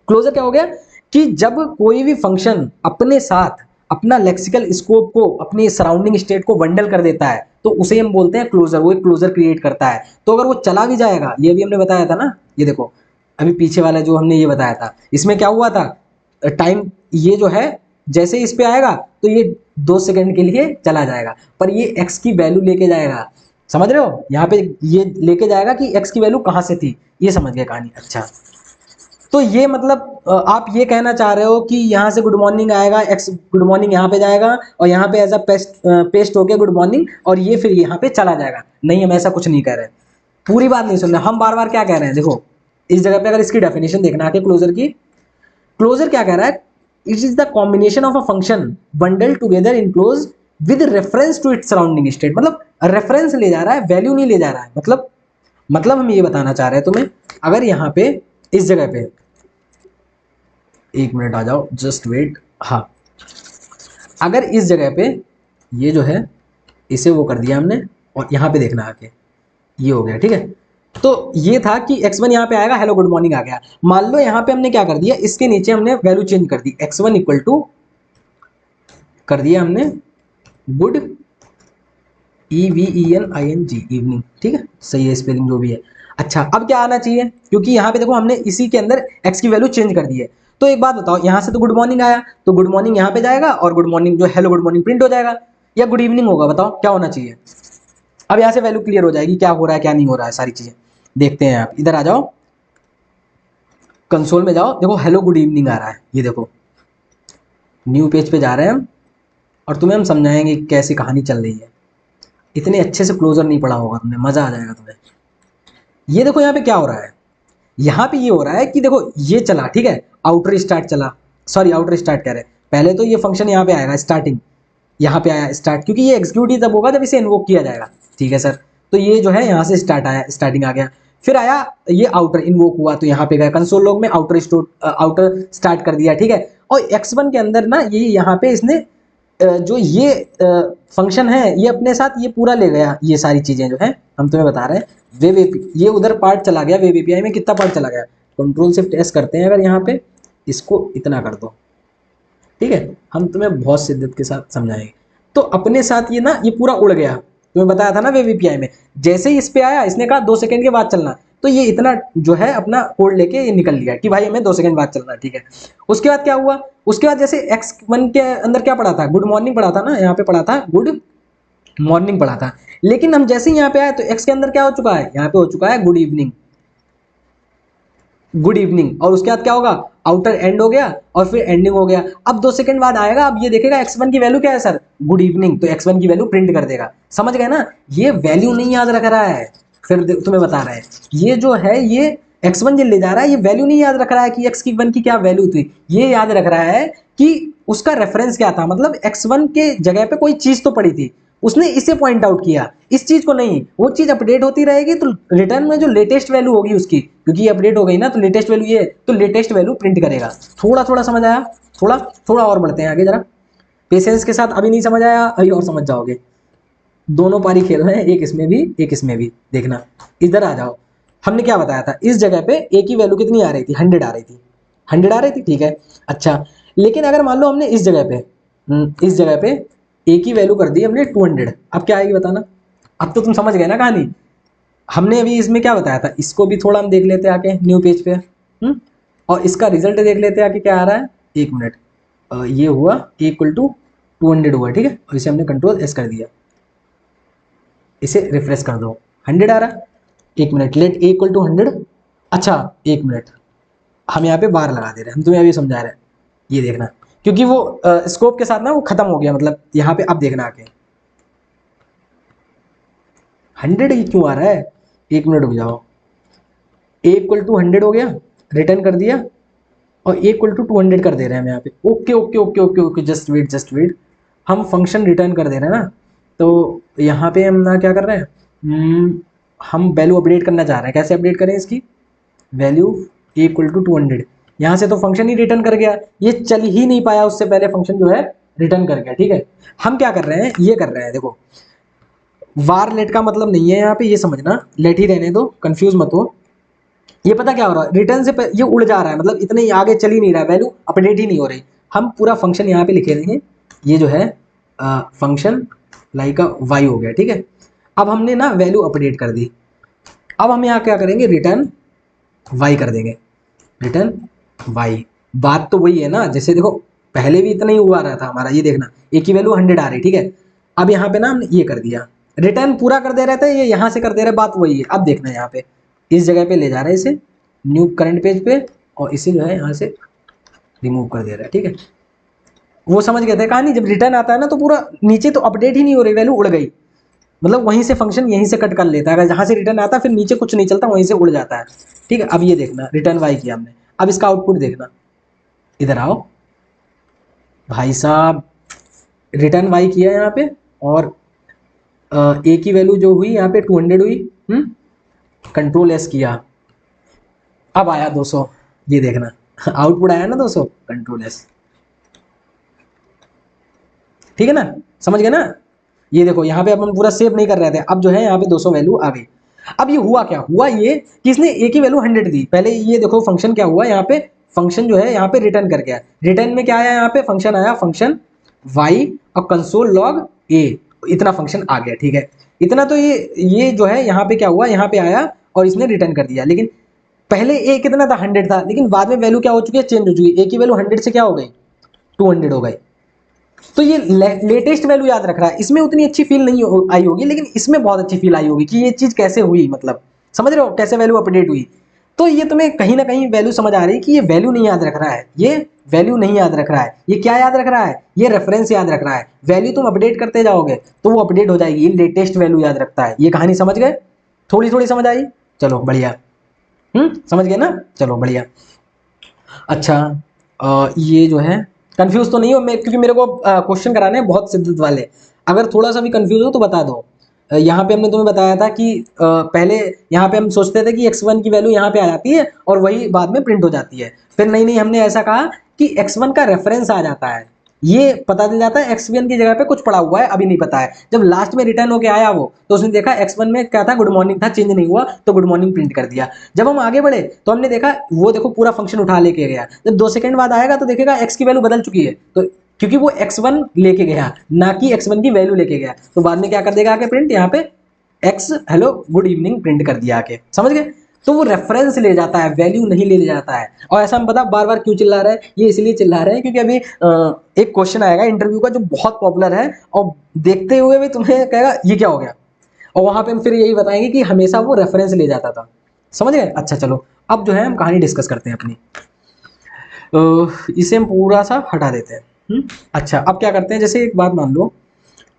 क्लोजर क्या हो गया कि जब कोई भी फंक्शन अपने साथ अपना लेक्सिकल स्कोप को, अपनी सराउंडिंग स्टेट को बंडल कर देता है तो उसे हम बोलते हैं क्लोजर, वो एक क्लोजर क्रिएट करता है। तो अगर वो चला भी जाएगा, ये भी हमने बताया था ना, ये देखो अभी पीछे वाला जो हमने ये बताया था, इसमें क्या हुआ था, टाइम ये जो है जैसे इस पे आएगा तो ये 2 सेकंड के लिए चला जाएगा, पर ये एक्स की वैल्यू लेके जाएगा, समझ रहे हो, यहाँ पे ये लेके जाएगा कि एक्स की वैल्यू कहाँ से थी, ये समझ गए कहानी। अच्छा तो ये मतलब आप ये कहना चाह रहे हो कि यहाँ से गुड मॉर्निंग आएगा, एक्स गुड मॉर्निंग यहाँ पे जाएगा, और यहाँ पे एज अ पेस्ट हो गया गुड मॉर्निंग, और ये फिर यहाँ पे चला जाएगा। नहीं हम ऐसा कुछ नहीं कह रहे, पूरी बात नहीं सुन रहे हम, बार बार क्या कह रहे हैं देखो, इस जगह पे अगर इसकी डेफिनेशन देखना आके क्लोजर की, क्लोजर क्या कह रहा है, it is the combination of a function bundle together in close with reference to its surrounding state. मतलब रेफरेंस ले जा रहा है, वैल्यू नहीं ले जा रहा है, मतलब मतलब हम ये बताना चाह रहे हैं तुम्हें, अगर यहाँ पे इस जगह पे, एक मिनट आ जाओ, जस्ट वेट, हाँ, अगर इस जगह पे ये जो है इसे वो कर दिया हमने, और यहाँ पे देखना आके ये हो गया, ठीक है। तो ये था कि x1 यहाँ पे आएगा, हेलो गुड मॉर्निंग आ गया। मान लो यहाँ पे हमने क्या कर दिया, इसके नीचे हमने वैल्यू चेंज कर दी, x1 इक्वल टू कर दिया हमने गुड, EVENING, इवनिंग, ठीक है, सही है स्पेलिंग जो भी है। अच्छा, अब क्या आना चाहिए, क्योंकि यहाँ पे देखो हमने इसी के अंदर x की वैल्यू चेंज कर दी है। तो एक बात बताओ, यहाँ से तो गुड मॉर्निंग आया, तो गुड मॉर्निंग यहाँ पे जाएगा और गुड मॉर्निंग जो हेलो गुड मॉर्निंग प्रिंट हो जाएगा, या गुड इवनिंग होगा, बताओ क्या होना चाहिए। अब यहाँ से वैल्यू क्लियर हो जाएगी क्या हो रहा है क्या नहीं हो रहा है, सारी चीजें देखते हैं। आप इधर आ जाओ, कंसोल में जाओ, देखो हेलो गुड इवनिंग आ रहा है, ये देखो न्यू पेज पे जा रहे हैं हम, और तुम्हें हम समझाएंगे कैसी कहानी चल रही है। इतने अच्छे से क्लोजर नहीं पढ़ा होगा तुमने, मजा आ जाएगा तुम्हें। ये देखो यहाँ पे क्या हो रहा है, यहाँ पे ये हो रहा है कि देखो ये चला, ठीक है, आउटर स्टार्ट चला, सॉरी आउटर स्टार्ट कह रहे हैं, पहले तो ये फंक्शन यहाँ पे आएगा स्टार्टिंग, यहाँ पे आया स्टार्ट, क्योंकि ये एग्जीक्यूट ही तब होगा जब इसे इन्वोक किया जाएगा, ठीक है सर। तो ये जो है यहाँ से स्टार्ट आया, स्टार्टिंग आ गया, फिर आया ये आउटर इन्वोक हुआ, तो यहाँ पे गया कंसोल लॉग में आउटर स्टार्ट कर दिया, ठीक है। और x1 के अंदर ना ये यहाँ पे इसने जो ये फंक्शन है ये अपने साथ ये पूरा ले गया, ये सारी चीजें जो है हम तुम्हें बता रहे हैं। वेब एपी ये उधर पार्ट चला गया, वेब एपीआई में कितना पार्ट चला गया, कंट्रोल शिफ्ट एस करते हैं अगर यहाँ पे, इसको इतना कर दो, ठीक है, हम तुम्हें बहुत शिद्दत के साथ समझाएंगे। तो अपने साथ ये ना ये पूरा उड़ गया, तुम्हें बताया था ना वेब एपीआई में, जैसे ही इस पे आया इसने कहा 2 सेकंड के बाद चलना, तो ये इतना जो है अपना कोड लेके ये निकल लिया कि भाई हमें 2 सेकंड बाद चलना है, ठीक है। उसके बाद क्या हुआ, उसके बाद जैसे x1 के अंदर क्या पढ़ा था, गुड मॉर्निंग पढ़ा था ना, यहाँ पे पढ़ा था गुड मॉर्निंग पढ़ा था, लेकिन हम जैसे ही यहाँ पे आए तो x के अंदर क्या हो चुका है, यहाँ पे हो चुका है गुड इवनिंग, गुड इवनिंग। और उसके बाद क्या होगा, आउटर एंड हो गया और फिर एंडिंग हो गया। अब 2 सेकंड बाद आएगा, अब ये देखेगा x1 की वैल्यू क्या है सर, गुड इवनिंग, तो x1 की वैल्यू प्रिंट कर देगा, समझ गए ना। ये वैल्यू नहीं याद रख रहा है, फिर तुम्हें बता रहा है, ये जो है ये x1 जो ले जा रहा है ये वैल्यू नहीं याद रख रहा है कि x1 की क्या वैल्यू थी, ये याद रख रहा है कि उसका रेफरेंस क्या था, मतलब x1 के जगह पे कोई चीज तो पड़ी थी, उसने इसे पॉइंट आउट किया, इस चीज को नहीं। वो चीज अपडेट होती रहेगी तो रिटर्न में जो लेटेस्ट वैल्यू होगी उसकी, क्योंकि ये अपडेट हो गई ना, तो लेटेस्ट वैल्यू ये, तो लेटेस्ट वैल्यू प्रिंट करेगा। थोड़ा थोड़ा समझ आया, थोड़ा थोड़ा और बढ़ते हैं आगे जरा, पेशेंस के साथ। अभी नहीं समझ आया, अभी और समझ जाओगे। दोनों पारी खेल रहे हैं, एक इसमें भी एक इसमें भी, देखना इधर आ जाओ। हमने क्या बताया था, इस जगह पे ए की वैल्यू कितनी आ रही थी, 100 आ रही थी, 100 आ रही थी, ठीक है। अच्छा, लेकिन अगर मान लो हमने इस जगह पे इस जगह पे ए की वैल्यू कर दी हमने 200, अब क्या आएगी बताना। अब तो तुम समझ गए ना कहानी। हमने अभी इसमें क्या बताया था, इसको भी थोड़ा हम देख लेते हैं आके न्यू पेज पे, और इसका रिजल्ट देख लेते हैं आके क्या आ रहा है। एक मिनट, ये हुआ इक्वल टू 200 हुआ, ठीक है, और इसे हमने कंट्रोल एस कर दिया, इसे रिफ्रेश कर दो, 100 आ रहा है। एक minute, let a equal to 100। अच्छा एक मिनट, हम यहाँ पे बार लगा दे रहे हैं, हम तुम्हें अभी समझा रहे हैं, ये देखना, क्योंकि वो स्कोप के साथ ना वो खत्म हो गया, मतलब यहाँ पे अब देखना आके 100 ही क्यों आ रहा है। एक मिनट रुक जाओ, ए इक्वल टू 100 हो गया, रिटर्न कर दिया, और ए इक्वल टू 200 कर दे रहे हैं हम यहाँ पे। Okay okay okay okay okay, just wait just wait, हम फंक्शन रिटर्न कर दे रहे हैं ना, तो यहाँ पे हम ना क्या कर रहे हैं, हम वैल्यू अपडेट करना चाह रहे हैं। कैसे अपडेट करें इसकी वैल्यू, ए इक्वल टू 200, यहाँ से तो फंक्शन ही रिटर्न कर गया, ये चल ही नहीं पाया, उससे पहले फंक्शन जो है रिटर्न कर गया, ठीक है। हम क्या कर रहे हैं, ये कर रहे हैं, देखो वार लेट का मतलब नहीं है यहाँ पे, ये समझना, लेट ही रहने दो, कंफ्यूज मत हो। ये पता क्या हो रहा है, रिटर्न से ये उड़ जा रहा है, मतलब इतने आगे चल ही नहीं रहा है, वैल्यू अपडेट ही नहीं हो रही। हम पूरा फंक्शन यहाँ पे लिखे देंगे, ये जो है फंक्शन लाइक वाई हो गया, ठीक है। अब हमने ना वैल्यू अपडेट कर दी, अब हम यहाँ क्या करेंगे, रिटर्न वाई कर देंगे, रिटर्न वाई। बात तो वही है ना, जैसे देखो पहले भी इतना ही हुआ रहा था हमारा, ये देखना ए की वैल्यू 100 आ रही, ठीक है। अब यहाँ पे ना हमने ये कर दिया, रिटर्न पूरा कर दे रहे थे, ये यहाँ से कर दे रहे, बात वही है। अब देखना यहाँ पे इस जगह पे ले जा रहे हैं इसे न्यू करंट पेज पे, और इसे जो है यहाँ से रिमूव कर दे रहा है, ठीक है। वो समझ गए थे कहानी, जब रिटर्न आता है ना तो पूरा नीचे तो अपडेट ही नहीं हो रही, वैल्यू उड़ गई, मतलब वहीं से फंक्शन यहीं से कट कर लेता है, अगर जहाँ से रिटर्न आता है फिर नीचे कुछ नहीं चलता, वहीं से उड़ जाता है, ठीक है। अब ये देखना रिटर्न वाई किया हमने, अब इसका आउटपुट देखना, इधर आओ भाई साहब, रिटर्न वाई किया यहाँ पे, और ए की वैल्यू जो हुई यहाँ पे 200 हुई, कंट्रोल एस किया, अब आया 200, ये देखना आउटपुट आया ना 200, कंट्रोल एस, ठीक है ना, समझ गए ना। ये देखो यहाँ पे अब हम पूरा सेव नहीं कर रहे थे, अब जो है यहाँ पे 200 वैल्यू आ गई। अब ये हुआ क्या, हुआ ये कि इसने एक ही वैल्यू 100 दी। पहले ये देखो फंक्शन क्या हुआ यहाँ पे, फंक्शन जो है यहाँ पे रिटर्न कर गया, रिटर्न में क्या आया, यहाँ पे फंक्शन आया फंक्शन y और कंसोल लॉग a, इतना फंक्शन आ गया, ठीक है। इतना तो ये जो है यहाँ पे क्या हुआ, यहाँ पे आया और इसने रिटर्न कर दिया। लेकिन पहले a कितना था, 100 था, लेकिन बाद में वैल्यू क्या हो चुकी है, चेंज हो चुकी है, a की वैल्यू 100 से क्या हो गई, 200 हो गई। तो ये लेटेस्ट वैल्यू याद रख रहा है, इसमें उतनी अच्छी फील नहीं आई होगी, लेकिन इसमें बहुत अच्छी फील आई होगी कि ये चीज कैसे हुई, मतलब समझ रहे हो कैसे वैल्यू अपडेट हुई। तो ये तुम्हें कहीं ना कहीं वैल्यू समझ आ रही है कि ये वैल्यू नहीं याद रख रहा है, ये वैल्यू नहीं याद रख रहा है, ये क्या याद रख रहा है, ये रेफरेंस याद रख रहा है। वैल्यू तुम अपडेट करते जाओगे तो वो अपडेट हो जाएगी, ये लेटेस्ट वैल्यू याद रखता है। ये कहानी समझ गए, थोड़ी थोड़ी समझ आई, चलो बढ़िया। समझ गए ना, चलो बढ़िया। अच्छा ये जो है कंफ्यूज तो नहीं हो, मैं क्योंकि मेरे को क्वेश्चन कराने हैं बहुत शिद्दत वाले, अगर थोड़ा सा भी कंफ्यूज हो तो बता दो। यहाँ पे हमने तुम्हें बताया था कि पहले यहाँ पे हम सोचते थे कि x1 की वैल्यू यहाँ पे आ जाती है और वही बाद में प्रिंट हो जाती है, फिर नहीं नहीं हमने ऐसा कहा कि x1 का रेफरेंस आ जाता है, ये पता चल जाता है x1 की जगह पे कुछ पड़ा हुआ है अभी नहीं पता है। जब लास्ट में रिटर्न होके आया वो, तो उसने देखा x1 में क्या था, गुड मॉर्निंग था, चेंज नहीं हुआ, तो गुड मॉर्निंग प्रिंट कर दिया। जब हम आगे बढ़े तो हमने देखा वो देखो पूरा फंक्शन उठा लेके गया, जब 2 सेकंड बाद आएगा तो देखेगा x की वैल्यू बदल चुकी है, तो क्योंकि वो x1 लेके गया ना कि x1 की वैल्यू लेके गया, तो बाद में क्या कर देगा आके प्रिंट, यहाँ पे x hello good evening print कर दिया आके, समझ गए। तो वो रेफरेंस ले जाता है, वैल्यू नहीं ले जाता है। और ऐसा हम पता बार बार क्यों चिल्ला रहे हैं, ये इसलिए चिल्ला रहे हैं क्योंकि अभी एक क्वेश्चन आएगा इंटरव्यू का जो बहुत पॉपुलर है, और देखते हुए भी तुम्हें कहेगा ये क्या हो गया, और वहां पे हम फिर यही बताएंगे कि हमेशा वो रेफरेंस ले जाता था, समझ गए। अच्छा चलो अब जो है हम कहानी डिस्कस करते हैं अपनी, इसे हम पूरा सा हटा देते हैं। अच्छा अब क्या करते हैं, जैसे एक बात मान लो,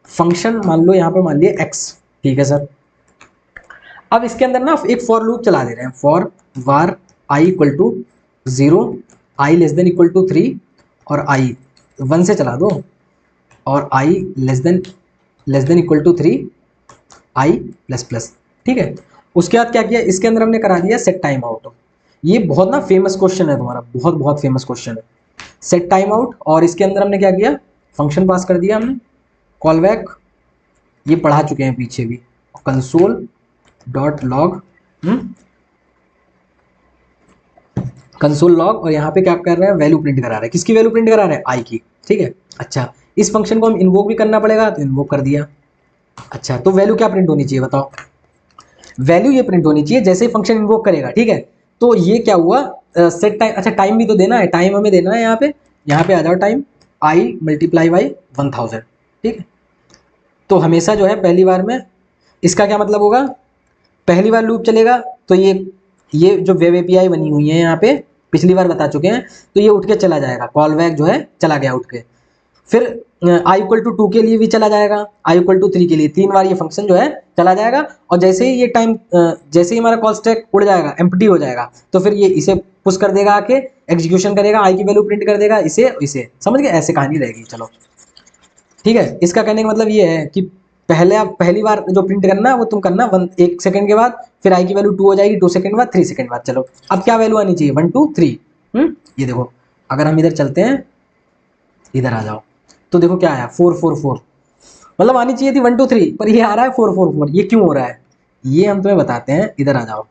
फंक्शन मान लो यहाँ पे मान लिया एक्स, ठीक है सर। अब इसके अंदर ना एक फॉर लूप चला दे रहे हैं, for var i equal to 0, i less than equal to 3 और आई 1 से चला दो, और i less than equal to 3 i plus plus, ठीक है। उसके बाद क्या किया, इसके अंदर हमने करा दिया सेट टाइम आउट। ये बहुत ना फेमस क्वेश्चन है तुम्हारा, बहुत बहुत फेमस क्वेश्चन है सेट टाइम आउट। और इसके अंदर हमने क्या किया, फंक्शन पास कर दिया हमने कॉल बैक, ये पढ़ा चुके हैं पीछे भी, console dot log, console log, और यहाँ पे क्या कर रहे हैं, वैल्यू प्रिंट करा रहे हैं, किसकी वैल्यू प्रिंट करा रहे हैं, आई की, ठीक है। अच्छा इस फंक्शन को हम इन्वोक भी करना पड़ेगा, तो इन्वोक कर दिया। अच्छा तो वैल्यू क्या प्रिंट होनी चाहिए बताओ, वैल्यू ये प्रिंट होनी चाहिए जैसे फंक्शन इन्वोक करेगा, ठीक है। तो ये क्या हुआ, सेट टाइम, अच्छा टाइम भी तो देना है, टाइम हमें देना है यहाँ पे आ जाओ, टाइम आई मल्टीप्लाई बाई 1000, ठीक है। तो हमेशा जो है पहली बार में इसका क्या मतलब होगा, पहली बार लूप चलेगा तो ये जो वेब एपीआई बनी हुई है यहाँ पे, पिछली बार बता चुके हैं, तो ये उठ के चला जाएगा, कॉल बैक जो है चला गया उठ के। फिर आई इक्वल टू 2 के लिए भी चला जाएगा, आई इक्वल टू 3 के लिए 3 बार ये फंक्शन जो है चला जाएगा। और जैसे ही ये टाइम जैसे ही हमारा कॉल स्टैक उड़ जाएगा, एम्प्टी हो जाएगा, तो फिर ये इसे पुश कर देगा आके, एग्जीक्यूशन करेगा, आई की वैल्यू प्रिंट कर देगा, इसे समझ गए, ऐसे कहानी रहेगी। चलो ठीक है, इसका कहने का मतलब ये है कि पहली बार जो प्रिंट करना है वो तुम करना 1 सेकंड के बाद, फिर आई की वैल्यू 2 हो जाएगी, 2 सेकंड बाद, 3 सेकंड बाद। चलो अब क्या वैल्यू आनी चाहिए, 1 2 3। ये देखो अगर हम इधर चलते हैं, इधर आ जाओ, तो देखो क्या आया 4 4 4, मतलब आनी चाहिए थी 1 2 3, पर ये आ रहा है 4 4 4। ये क्यों हो रहा है, ये हम तुम्हें बताते हैं, इधर आ जाओ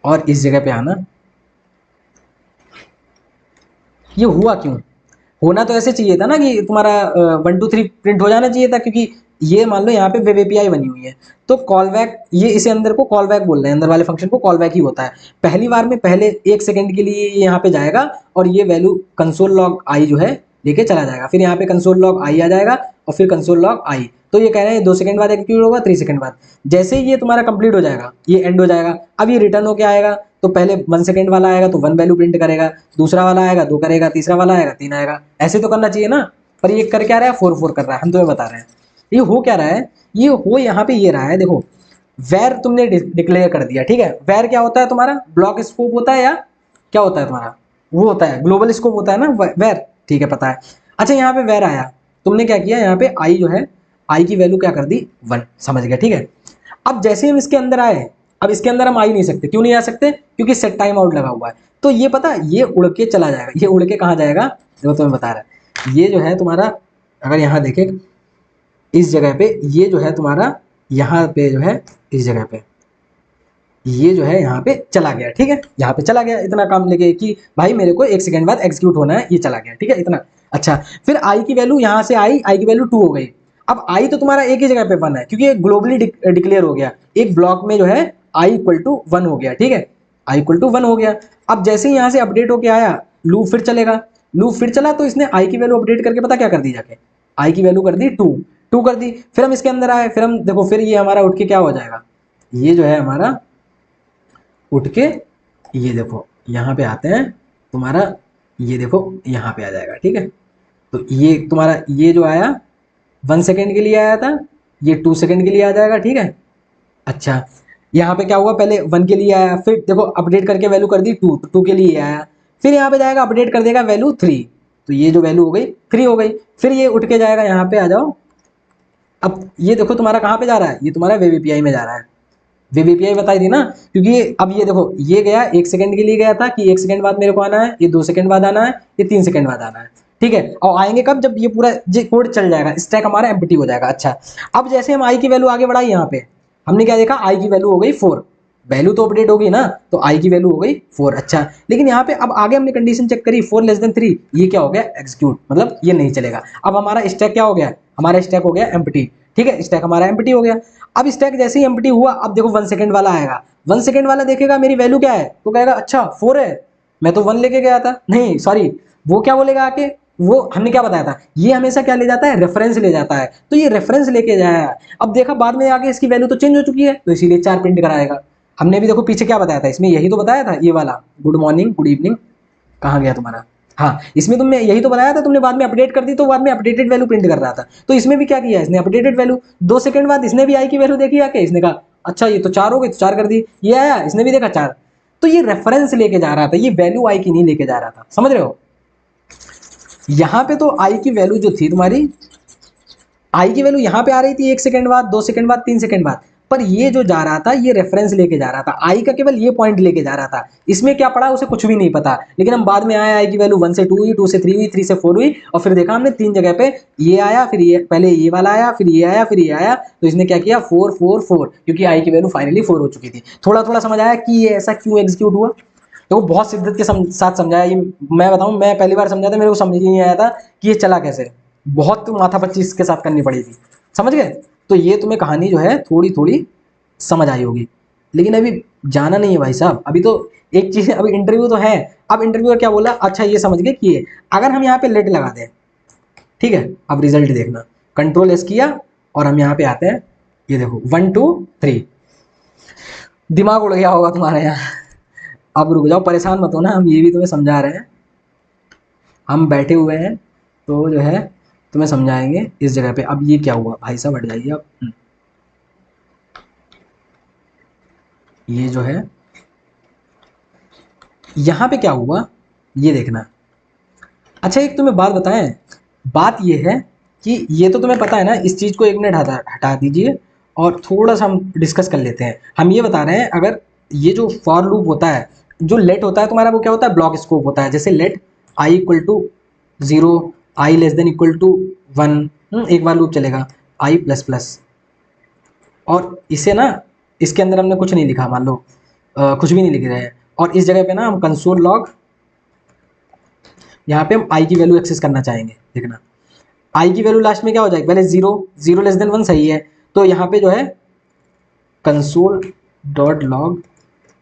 और इस जगह पे आना। ये हुआ क्यों, होना तो ऐसे चाहिए था ना कि तुम्हारा 1 2 3 प्रिंट हो जाना चाहिए था, क्योंकि ये मान लो यहाँ पे वेब एपीआई बनी हुई है, तो कॉल बैक, ये इसे अंदर को कॉल बैक बोल रहे हैं, अंदर वाले फंक्शन को कॉल बैक ही होता है। पहली बार में पहले 1 सेकंड के लिए ये यहाँ पे जाएगा और ये वैल्यू कंसोल लॉग आई जो है लेके चला जाएगा, फिर यहाँ पे कंसोल लॉग आई आ जाएगा और फिर कंसोल लॉग आई। तो ये कह रहे हैं 2 सेकंड बाद एग्जीक्यूट होगा, 3 सेकंड बाद। जैसे ही ये तुम्हारा कंप्लीट हो जाएगा, ये एंड हो जाएगा, अब ये रिटर्न होके आएगा, तो पहले 1 सेकंड वाला आएगा तो 1 वैल्यू प्रिंट करेगा, दूसरा वाला आएगा 2 करेगा, तीसरा वाला आएगा 3 आएगा, ऐसे तो करना चाहिए ना। पर ये कर क्या रहा है, 4 4 कर रहा है, हम तुम्हें बता रहे हैं ये हो क्या रहा है। ये हो यहाँ पे ये रहा है, देखो वैर तुमने डिक्लेयर कर दिया, ठीक है। वैर क्या होता है तुम्हारा, ब्लॉक स्कोप होता है या क्या होता है तुम्हारा, वो होता है ग्लोबल स्कोप होता है ना वैर, ठीक है पता है। अच्छा यहाँ पे वैर आया, तुमने क्या किया, यहाँ पे आई जो है, आई की वैल्यू क्या कर दी 1, समझ गया, ठीक है। अब जैसे ही हम इसके अंदर आए, अब इसके अंदर हम आ ही नहीं सकते। क्यों नहीं आ सकते? क्योंकि सेट टाइम आउट लगा हुआ है। तो ये पता, ये उड़ के चला जाएगा। ये उड़ के कहाँ जाएगा, देखो तुम्हें बता रहा है। ये जो है तुम्हारा, अगर यहाँ देखे इस जगह पे, ये जो है तुम्हारा यहाँ पे जो है इस जगह पे, ये जो है यहाँ पे चला गया। ठीक है, यहाँ पे चला गया इतना काम लेके कि भाई मेरे को 1 सेकंड बाद एग्जीक्यूट होना है, ये चला गया। ठीक है, इतना। अच्छा, फिर आई की वैल्यू यहाँ से आई की वैल्यू 2 हो गई। अब आई तो तुम्हारा एक ही जगह पे 1 है, क्योंकि ये ग्लोबली डिक्लेयर हो गया। एक ब्लॉक में जो है आई इक्वल टू 1 हो गया। ठीक है, आई इक्वल टू 1 हो गया। अब जैसे ही यहाँ से अपडेट होके आया, लूप फिर चलेगा। लूप फिर चला तो इसने आई की वैल्यू अपडेट करके पता क्या कर दी, जाके आई की वैल्यू कर दी 2 कर दी। फिर हम इसके अंदर आए, फिर हम देखो, फिर ये हमारा उठ के क्या हो जाएगा, ये जो है हमारा उठ के, ये देखो यहाँ पे आते हैं तुम्हारा, ये देखो यहाँ पे आ जाएगा। ठीक है, तो ये तुम्हारा, ये जो आया 1 सेकेंड के लिए आया था, ये 2 सेकेंड के लिए आ जाएगा। ठीक है, अच्छा, यहाँ पे क्या हुआ, पहले 1 के लिए आया, फिर देखो अपडेट करके वैल्यू कर दी 2 के लिए आया, फिर यहाँ पे जाएगा अपडेट कर देगा वैल्यू 3, तो ये जो वैल्यू हो गई 3 हो गई। फिर ये उठ के जाएगा, यहाँ पे आ जाओ। अब ये देखो तुम्हारा कहाँ पे जा रहा है, ये तुम्हारा वेब एपीआई में जा रहा है। वेब एपीआई बताई थी ना, क्योंकि अब ये देखो, ये गया 1 सेकंड के लिए गया था कि 1 सेकंड बाद मेरे को आना है, ये 2 सेकंड बाद आना है, ये 3 सेकंड बाद आना है। ठीक है, और आएंगे कब, जब ये पूरा कोड चल जाएगा, स्टैक हमारा एम्प्टी हो जाएगा। अच्छा, अब जैसे हम आई की वैल्यू आगे बढ़ाई, यहाँ पे हमने क्या देखा, आई की वैल्यू हो गई 4, वैल्यू तो अपडेट होगी ना, तो आई की वैल्यू हो गई 4। अच्छा, लेकिन यहाँ पे अब आगे हमने कंडीशन चेक करी 4<3, ये क्या हो गया, एग्जीक्यूट, मतलब ये नहीं चलेगा। अब हमारा स्टैक क्या हो गया, हमारा स्टैक हो गया एम्प्टी। ठीक है, स्टैक हमारा एम्प्टी हो गया। अब स्टैक जैसे ही एम्प्टी हुआ, अब देखो 1 सेकंड वाला आएगा, 1 सेकंड वाला देखेगा मेरी वैल्यू क्या है, तो कहेगा अच्छा 4 है, मैं तो 1 लेके गया था, नहीं सॉरी, वो क्या बोलेगा आके, वो हमने क्या बताया था, ये हमेशा क्या ले जाता है, रेफरेंस ले जाता है, तो ये रेफरेंस लेके जाया। अब देखा बाद में आगे इसकी वैल्यू तो चेंज हो चुकी है, तो इसीलिए 4 प्रिंट कराएगा। हमने भी देखो पीछे क्या बताया था, इसमें यही तो बताया था, ये वाला गुड मॉर्निंग गुड इवनिंग, कहाँ गया तुम्हारा, हाँ इसमें तुमने यही तो बताया था, तुमने बाद में अपडेट कर दी तो बाद में अपडेटेड वैल्यू प्रिंट कर रहा था। तो इसमें भी क्या किया इसने, अपडेटेड वैल्यू। 2 सेकंड बाद इसने भी आई की वैल्यू देखी आके, इसने कहा अच्छा ये तो 4 हो गई, तो 4 कर दी, ये आया, इसने भी देखा 4, तो ये रेफरेंस लेके जा रहा था, ये वैल्यू आई की नहीं लेके जा रहा था, समझ रहे हो। यहाँ पे तो आई की वैल्यू जो थी तुम्हारी, आई की वैल्यू यहाँ पे आ रही थी 1 सेकंड बाद, 2 सेकंड बाद, 3 सेकंड बाद, पर ये जो जा रहा था ये रेफरेंस लेके जा रहा था, आई का केवल ये पॉइंट लेके जा रहा था। इसमें क्या पड़ा उसे कुछ भी नहीं पता, लेकिन हम बाद में आए, आई की वैल्यू 1 से 2 हुई, 2 से 3 हुई, 3 से 4 हुई, और फिर देखा हमने 3 जगह पे ये आया, फिर ये पहले ये वाला आया, फिर ये आया, फिर ये आया, तो इसने क्या किया 4 4 4, क्योंकि आई की वैल्यू फाइनली 4 हो चुकी थी। थोड़ा थोड़ा समझ आया कि ये ऐसा क्यों एग्जीक्यूट हुआ, तो बहुत शिद्दत के साथ समझाया। ये मैं बताऊं, मैं पहली बार समझा था, मेरे को समझ ही नहीं आया था कि ये चला कैसे, बहुत माथा पच्ची इसके साथ करनी पड़ी थी, समझ गए। तो ये तुम्हें कहानी जो है थोड़ी थोड़ी समझ आई होगी, लेकिन अभी जाना नहीं है भाई साहब, अभी तो एक चीज, अभी इंटरव्यू तो है। अब इंटरव्यूअर क्या बोला, अच्छा ये समझ गए कि अगर हम यहाँ पे लेट लगा दें, ठीक है, अब रिजल्ट देखना, कंट्रोल एस किया और हम यहाँ पे आते हैं, ये देखो 1 2 3, दिमाग उड़ गया होगा तुम्हारे यहाँ। अब रुक जाओ, परेशान मत हो ना, हम ये भी तुम्हें समझा रहे हैं, हम बैठे हुए हैं, तो जो है तुम्हें समझाएंगे इस जगह पे। अब ये क्या हुआ भाई साहब, हट जाइए अब। ये जो है यहाँ पे क्या हुआ ये देखना। अच्छा एक तुम्हें बात बताएं, बात ये है कि ये तो तुम्हें पता है ना, इस चीज़ को 1 मिनट हटा दीजिए और थोड़ा सा हम डिस्कस कर लेते हैं। हम ये बता रहे हैं, अगर ये जो फॉर लूप होता है, जो लेट होता है तुम्हारा, वो क्या होता है, ब्लॉक स्कोप होता है। जैसे let i equal to 0, i less than equal to 1, एक बार लूप चलेगा, आई प्लस प्लस, और इसे ना, इसके अंदर हमने कुछ नहीं लिखा, मान लो कुछ भी नहीं लिख रहे हैं, और इस जगह पे ना हम कंसोल लॉग, यहाँ पे हम आई की वैल्यू एक्सेस करना चाहेंगे, देखना आई की वैल्यू लास्ट में क्या हो जाएगी, पहले 0 0 लेस देन 1 सही है, तो यहाँ पे जो है कंसोल डॉट लॉग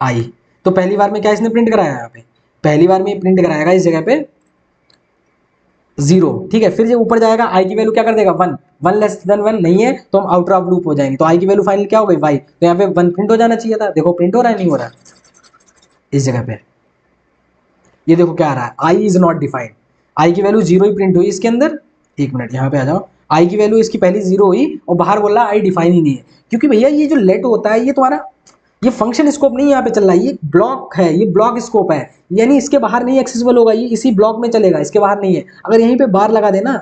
आई, तो पहली बार में क्या इसने प्रिंट कराया, यहाँ पे पहली बार में प्रिंट कराएगा इस जगह पे 0, ठीक है। फिर जब ऊपर जाएगा आई की वैल्यू क्या कर देगा 1, 1 लेस देन 1 नहीं है, तो हम आउटर ऑफ लूप हो जाएंगे, तो आई की वैल्यू फाइनल क्या हो गई वाई, तो यहाँ पे 1 प्रिंट हो जाना चाहिए था, देखो प्रिंट हो रहा है नहीं हो रहा, इस जगह पे ये देखो क्या आ रहा है, आई इज नॉट डिफाइंड, आई की वैल्यू 0 ही प्रिंट हुई इसके अंदर। एक मिनट यहाँ पे आ जाओ, आई की वैल्यू इसकी पहली 0 हुई और बाहर बोल रहा आई डिफाइन ही नहीं है, क्योंकि भैया ये जो लेट होता है ये तुम्हारा, ये फंक्शन स्कोप नहीं यहाँ पे चल रहा है, ये ब्लॉक है, ये ब्लॉक स्कोप है, यानी इसके बाहर नहीं एक्सेसिबल होगा, ये इसी ब्लॉक में चलेगा, इसके बाहर नहीं है। अगर यहीं पे बार लगा देना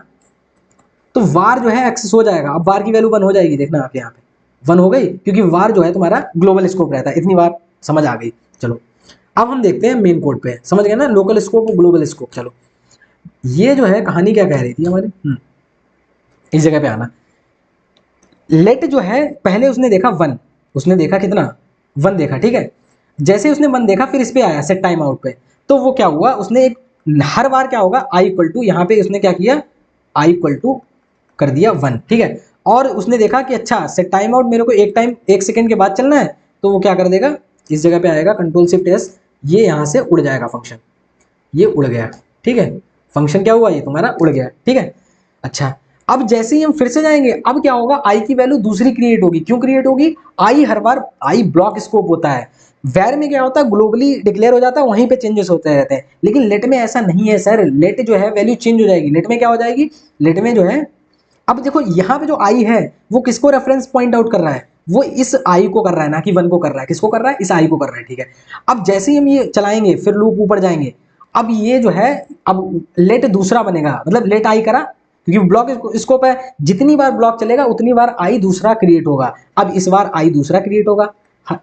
तो वार जो है एक्सेस हो जाएगा, अब वार की वैल्यू 1 हो जाएगी, देखना आप यहाँ पे 1 हो गई, क्योंकि वार जो है तुम्हारा ग्लोबल स्कोप रहता है। इतनी बात समझ आ गई। चलो अब हम देखते हैं मेन कोड पे, समझ गए ना, लोकल स्कोप और ग्लोबल स्कोप। चलो ये जो है कहानी क्या कह रही थी हमारी, इस जगह पे आना। लेट जो है पहले उसने देखा 1, उसने देखा कितना 1 देखा, ठीक है। जैसे उसने 1 देखा फिर इस पे आया सेट टाइम आउट पे, तो वो क्या हुआ, उसने एक हर बार क्या होगा आई इक्वल टू, यहाँ पे उसने क्या किया आई इक्वल टू कर दिया 1, ठीक है। और उसने देखा कि अच्छा सेट टाइम आउट मेरे को एक सेकंड के बाद चलना है, तो वो क्या कर देगा, इस जगह पे आएगा कंट्रोल शिफ्ट एस, ये यहाँ से उड़ जाएगा फंक्शन, ये उड़ गया, ठीक है। फंक्शन क्या हुआ, ये तुम्हारा उड़ गया, ठीक है। अच्छा अब जैसे ही हम फिर से जाएंगे, अब क्या होगा, आई की वैल्यू दूसरी क्रिएट होगी। क्यों क्रिएट होगी, आई हर बार आई ब्लॉक स्कोप होता है, वैर में क्या होता है ग्लोबली डिक्लेयर हो जाता है, वहीं पे चेंजेस होते रहते हैं। लेकिन लेट में ऐसा नहीं है सर, लेट जो है वैल्यू चेंज हो जाएगी। लेट में क्या हो जाएगी, लेट में जो है, अब देखो यहाँ पे जो आई है वो किसको रेफरेंस पॉइंट आउट कर रहा है, वो इस आई को कर रहा है, ना कि 1 को कर रहा है। किसको कर रहा है, इस आई को कर रहा है, ठीक है। अब जैसे ही हम ये चलाएंगे फिर लूप ऊपर जाएंगे, अब ये जो है अब लेट दूसरा बनेगा, मतलब लेट आई करा, क्योंकि ब्लॉक स्कोप है, जितनी बार ब्लॉक चलेगा उतनी बार आई दूसरा क्रिएट होगा। अब इस बार आई दूसरा क्रिएट होगा। हाँ,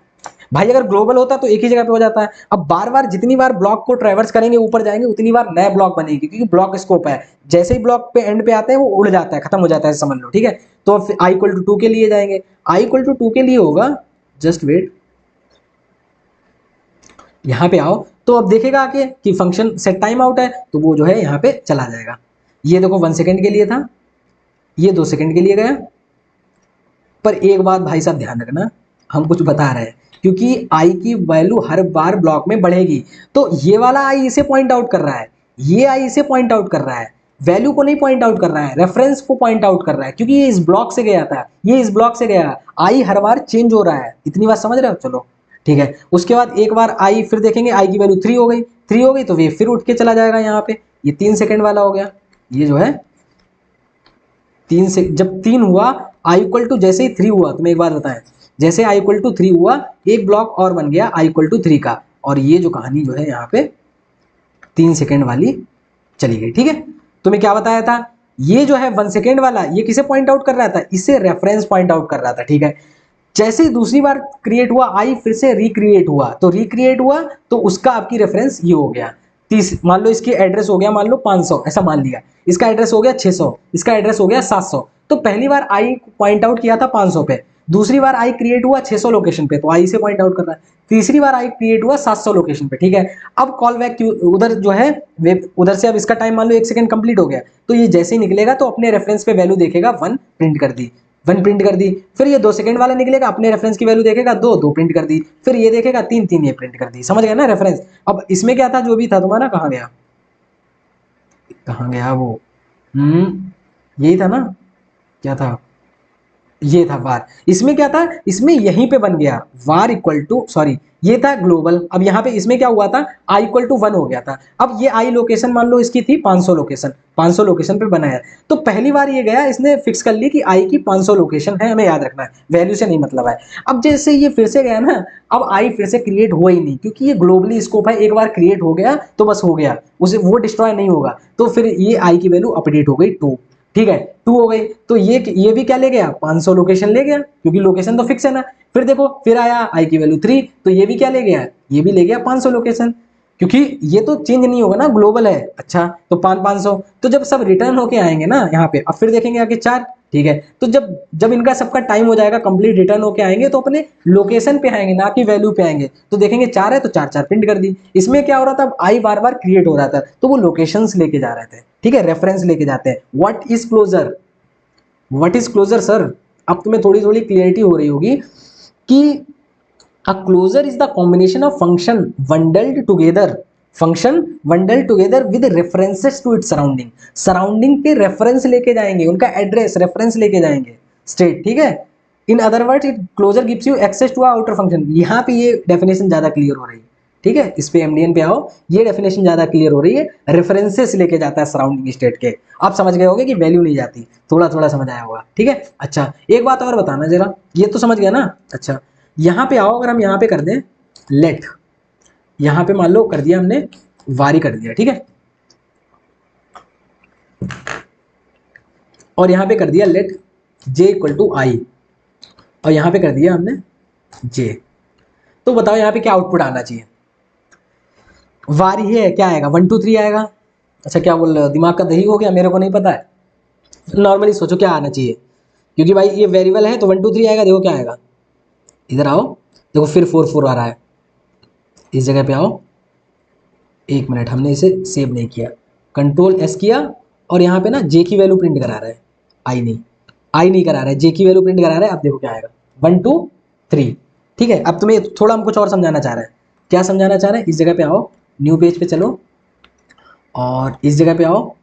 भाई अगर ग्लोबल होता तो एक ही जगह पे हो जाता है। अब बार बार जितनी बार ब्लॉक को ट्रेवर्स करेंगे ऊपर जाएंगे उतनी बार नया ब्लॉक बनेगी, क्योंकि ब्लॉक स्कोप है। जैसे ही ब्लॉक पे एंड पे आते हैं वो उड़ जाता है, खत्म हो जाता है, समझ लो, ठीक है। तो फिर आई इक्वल टू 2 के लिए जाएंगे, आई इक्वल टू 2 के लिए होगा, जस्ट वेट, यहाँ पे आओ तो अब देखेगा आके कि फंक्शन सेट टाइम आउट है, तो वो जो है यहाँ पे चला जाएगा। ये देखो 1 सेकंड के लिए था, ये 2 सेकंड के लिए गया। पर एक बात भाई साहब ध्यान रखना, हम कुछ बता रहे हैं, क्योंकि आई की वैल्यू हर बार ब्लॉक में बढ़ेगी, तो ये वाला आई इसे पॉइंट आउट कर रहा है, ये आई इसे पॉइंट आउट कर रहा है, वैल्यू को नहीं पॉइंट आउट कर रहा है, रेफरेंस को पॉइंट आउट कर रहा है, क्योंकि ये इस ब्लॉक से गया था, ये इस ब्लॉक से गया, आई हर बार चेंज हो रहा है। इतनी बात समझ रहे हो, चलो ठीक है। उसके बाद एक बार आई फिर देखेंगे, आई की वैल्यू 3 हो गई, 3 हो गई तो ये फिर उठ के चला जाएगा यहाँ पे, ये 3 सेकंड वाला हो गया। ये जो है 3 से जब 3 हुआ, आई इक्वल टू जैसे ही 3 हुआ, तुम्हें एक बात बताएं, जैसे आई इक्वल टू 3 हुआ एक ब्लॉक और बन गया आई इक्वल टू 3 का, और ये जो कहानी जो है यहाँ पे 3 सेकेंड वाली चली गई, ठीक है। तुम्हें क्या बताया था, ये जो है 1 सेकेंड वाला ये किसे पॉइंट आउट कर रहा था, इसे रेफरेंस पॉइंट आउट कर रहा था, ठीक है। जैसे ही दूसरी बार क्रिएट हुआ आई फिर से रिक्रिएट हुआ, तो रिक्रिएट हुआ तो उसका आपकी रेफरेंस ये हो गया 30, मान लो इसकी एड्रेस हो गया मान लो 500, ऐसा मान लिया, इसका एड्रेस हो गया 600, इसका एड्रेस हो गया 700। तो पहली बार आई पॉइंट आउट किया था 500 पे, दूसरी बार आई क्रिएट हुआ 600 लोकेशन पे, तो आई से पॉइंट आउट कर रहा है, तीसरी बार आई क्रिएट हुआ 700 लोकेशन पे, ठीक है। अब कॉल बैक उधर जो है उधर से अब इसका टाइम मान लो 1 सेकंड कंप्लीट हो गया, तो ये जैसे ही निकलेगा तो अपने रेफरेंस पे वैल्यू देखेगा 1 प्रिंट कर दी, 1 प्रिंट कर दी। फिर ये 2 सेकंड वाला निकलेगा, अपने रेफरेंस की वैल्यू देखेगा 2, 2 प्रिंट कर दी। फिर ये देखेगा 3, 3 ये प्रिंट कर दी, समझ गया ना रेफरेंस। अब इसमें क्या था, जो भी था तुम्हारा, कहाँ गया, कहाँ गया वो, यही था ना, क्या था, ये था वार। इसमें क्या था, इसमें यहीं पे बन गया वार इक्वल टू, सॉरी ये था ग्लोबल। अब यहाँ पे इसमें क्या हुआ था, आई इक्वल टू 1 हो गया था। अब ये आई लोकेशन मान लो इसकी थी 500 लोकेशन, 500 लोकेशन पे बनाया, तो पहली बार ये गया, इसने फिक्स कर ली कि आई की 500 लोकेशन है, हमें याद रखना है, वैल्यू से नहीं मतलब है। अब जैसे ये फिर से गया ना, अब आई फिर से क्रिएट हुआ ही नहीं, क्योंकि ये ग्लोबली स्कोप है, एक बार क्रिएट हो गया तो बस हो गया, उसे वो डिस्ट्रॉय नहीं होगा। तो फिर ये आई की वैल्यू अपडेट हो गई 2, ठीक है, 2 हो गई। तो ये भी क्या ले गया, 500 लोकेशन ले गया, क्योंकि लोकेशन तो फिक्स है ना। फिर देखो फिर आया आई की वैल्यू 3, तो ये भी क्या ले गया, ये भी ले गया 500 लोकेशन, क्योंकि ये तो चेंज नहीं होगा ना, ग्लोबल है। अच्छा तो 500, तो जब सब रिटर्न होके आएंगे ना यहाँ पे, अब फिर देखेंगे आगे 4, ठीक है। तो जब जब इनका सबका टाइम हो जाएगा कंप्लीट, रिटर्न होके आएंगे तो अपने लोकेशन पे आएंगे, ना कि वैल्यू पे आएंगे। तो देखेंगे 4 है तो 4 4 प्रिंट कर दी। इसमें क्या हो रहा था, आई बार बार क्रिएट हो रहा था, तो वो लोकेशंस लेके जा रहे थे, ठीक है, रेफरेंस लेके जाते हैं। What is closure, what is closure sir, अब तुम्हें थोड़ी थोड़ी क्लियरिटी हो रही होगी कि a closure is the combination of function bundled together, function bundled together with references to it surrounding, surrounding के रेफरेंस लेके जाएंगे, उनका एड्रेस रेफरेंस लेके जाएंगे स्टेट, ठीक है। In other words it closure gives you access to outer function. यहाँ पे ये डेफिनेशन ज्यादा क्लियर हो रही है, ठीक है, इस पे एमडीएन पे आओ, ये डेफिनेशन ज्यादा क्लियर हो रही है, रेफरेंसेस लेके जाता है सराउंडिंग स्टेट के। आप समझ गए होगे कि वैल्यू नहीं जाती, थोड़ा थोड़ा समझ आया होगा, ठीक है। अच्छा एक बात और बताना जरा, ये तो समझ गया ना। अच्छा यहाँ पे आओ, अगर हम यहाँ पे कर दें लेट, यहाँ पे मान लो कर दिया हमने वारी कर दिया, ठीक है, और यहाँ पे कर दिया लेट जे इक्वल टू आई, और यहाँ पे कर दिया हमने जे। तो बताओ यहाँ पे क्या आउटपुट आना चाहिए? वार ही है, क्या आएगा? 1 2 3 आएगा। अच्छा क्या बोल रहे हो, दिमाग का दही हो गया, मेरे को नहीं पता है। नॉर्मली सोचो क्या आना चाहिए, क्योंकि भाई ये वेरिएबल है तो 1 2 3 आएगा। देखो क्या आएगा, इधर आओ, देखो फिर 4 4 आ रहा है। इस जगह पे आओ, 1 मिनट, हमने इसे सेव नहीं किया, कंट्रोल एस किया और यहाँ पे ना जे की वैल्यू प्रिंट करा रहा है, आई नहीं करा रहा है, जे की वैल्यू प्रिंट करा रहा है। अब देखो क्या आएगा, 1 2 3। ठीक है, अब तुम्हें थोड़ा हम कुछ और समझाना चाह रहे हैं। क्या समझाना चाह रहे हैं? इस जगह पे आओ, न्यू पेज पे चलो और इस जगह पे आओ।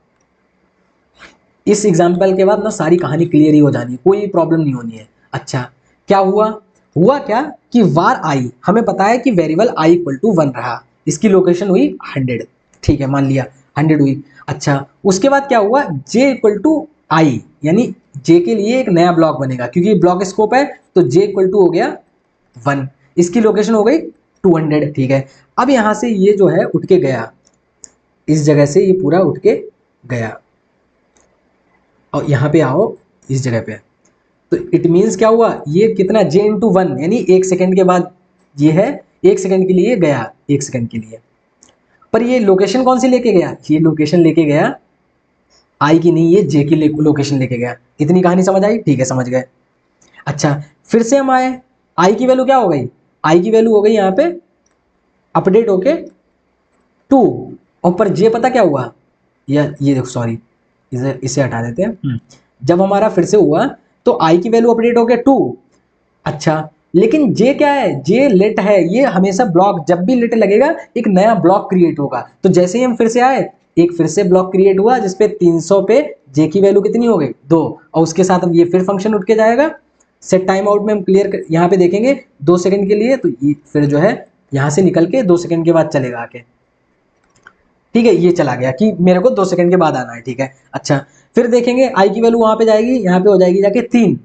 इस एग्जाम्पल के बाद ना सारी कहानी क्लियर ही हो जानी है, कोई प्रॉब्लम नहीं होनी है। अच्छा क्या हुआ, हुआ क्या कि वार आई, हमें पता है कि वेरिएबल आई इक्वल टू 1 रहा, इसकी लोकेशन हुई 100। ठीक है, मान लिया 100 हुई। अच्छा उसके बाद क्या हुआ, जे इक्वल टू आई, यानी जे के लिए एक नया ब्लॉक बनेगा, क्योंकि ब्लॉक स्कोप है तो जे इक्वल टू हो गया 1, इसकी लोकेशन हो गई 200। ठीक है, अब यहां से ये जो है उठ के गया, इस जगह से ये पूरा उठ के गया और यहाँ पे आओ इस जगह पे। तो इट मीन्स क्या हुआ, ये कितना, जे इंटू 1, यानी 1 सेकेंड के बाद ये है, 1 सेकेंड के लिए गया, 1 सेकेंड के लिए। पर ये लोकेशन कौन सी लेके गया, ये लोकेशन लेके गया आई की नहीं, ये जे की लोकेशन लेके गया। इतनी कहानी समझ आई? ठीक है, समझ गए। अच्छा फिर से हम आए, आई की वैल्यू क्या हो गई, आई की वैल्यू हो गई यहाँ पे अपडेट होके 2, और पर जे पता क्या हुआ, या ये देखो सॉरी, इसे हटा देते हैं। जब हमारा फिर से हुआ तो आई की वैल्यू अपडेट हो गया 2। अच्छा लेकिन जे क्या है, जे लेट है, ये हमेशा ब्लॉक, जब भी लेट लगेगा एक नया ब्लॉक क्रिएट होगा। तो जैसे ही हम फिर से आए, एक फिर से ब्लॉक क्रिएट हुआ जिसपे 300 पे जे की वैल्यू कितनी हो गई 2, और उसके साथ अब ये फिर फंक्शन उठ के जाएगा। सेट टाइम आउट में हम क्लियर यहाँ पे देखेंगे 2 सेकंड के लिए, तो ये फिर जो है यहाँ से निकल के 2 सेकंड के बाद चलेगा आके। ठीक है, ये चला गया कि मेरे को 2 सेकंड के बाद आना है। ठीक है, अच्छा फिर देखेंगे आई की वैल्यू वहां पे जाएगी, यहाँ पे हो जाएगी जाके 3।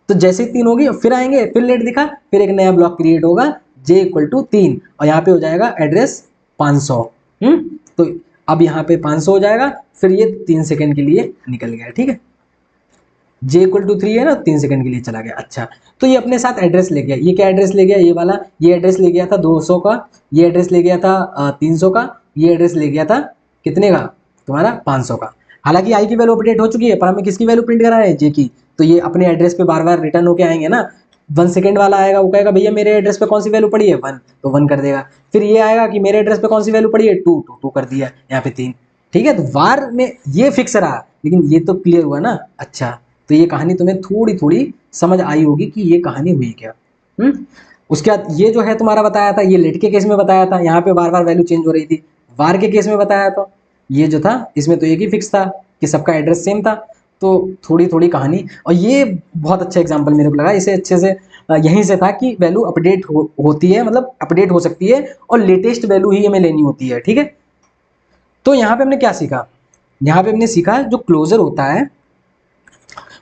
तो जैसे ही 3 होगी फिर आएंगे, फिर लेट दिखा, फिर एक नया ब्लॉक क्रिएट होगा जे इक्वल टू 3, और यहाँ पे हो जाएगा एड्रेस 500। तो अब यहाँ पे 500 हो जाएगा, फिर ये 3 सेकंड के लिए निकल गया। ठीक है, जे इक्वल टू 3 है ना, 3 सेकंड के लिए चला गया। अच्छा तो ये अपने साथ एड्रेस ले गया, ये क्या एड्रेस ले गया, ये वाला, ये एड्रेस ले गया था 200 का, ये एड्रेस ले गया था 300 का, ये एड्रेस ले गया था कितने का, तुम्हारा 500 का। हालांकि आई की वैल्यू अपडेट हो चुकी है, पर हमें किसकी वैल्यू प्रिंट करा है, जे की। तो ये अपने एड्रेस पे बार बार रिटर्न होके आएंगे ना। 1 सेकंड वाला आएगा, वो कहेगा भैया मेरे एड्रेस पे कौन सी वैल्यू पड़ी है 1, तो 1 कर देगा। फिर ये आएगा कि मेरे एड्रेस पे कौन सी वैल्यू पड़ी है 2, तो 2 कर दिया, यहाँ पे 3। ठीक है, तो वार में ये फिक्स रहा, लेकिन ये तो क्लियर हुआ ना। अच्छा तो ये कहानी तुम्हें थोड़ी थोड़ी समझ आई होगी कि ये कहानी हुई क्या। उसके बाद ये जो है तुम्हारा बताया था, ये लेट के केस में बताया था, यहाँ पे बार बार वैल्यू चेंज हो रही थी। वार के केस में बताया था, ये जो था इसमें तो एक ही फिक्स था कि सबका एड्रेस सेम था। तो थोड़ी थोड़ी कहानी, और ये बहुत अच्छा एग्जाम्पल मेरे को लगा, इसे अच्छे से यहीं से था कि वैल्यू अपडेट होती है, मतलब अपडेट हो सकती है, और लेटेस्ट वैल्यू ही हमें लेनी होती है। ठीक है, तो यहाँ पे हमने क्या सीखा, यहाँ पे हमने सीखा जो क्लोजर होता है,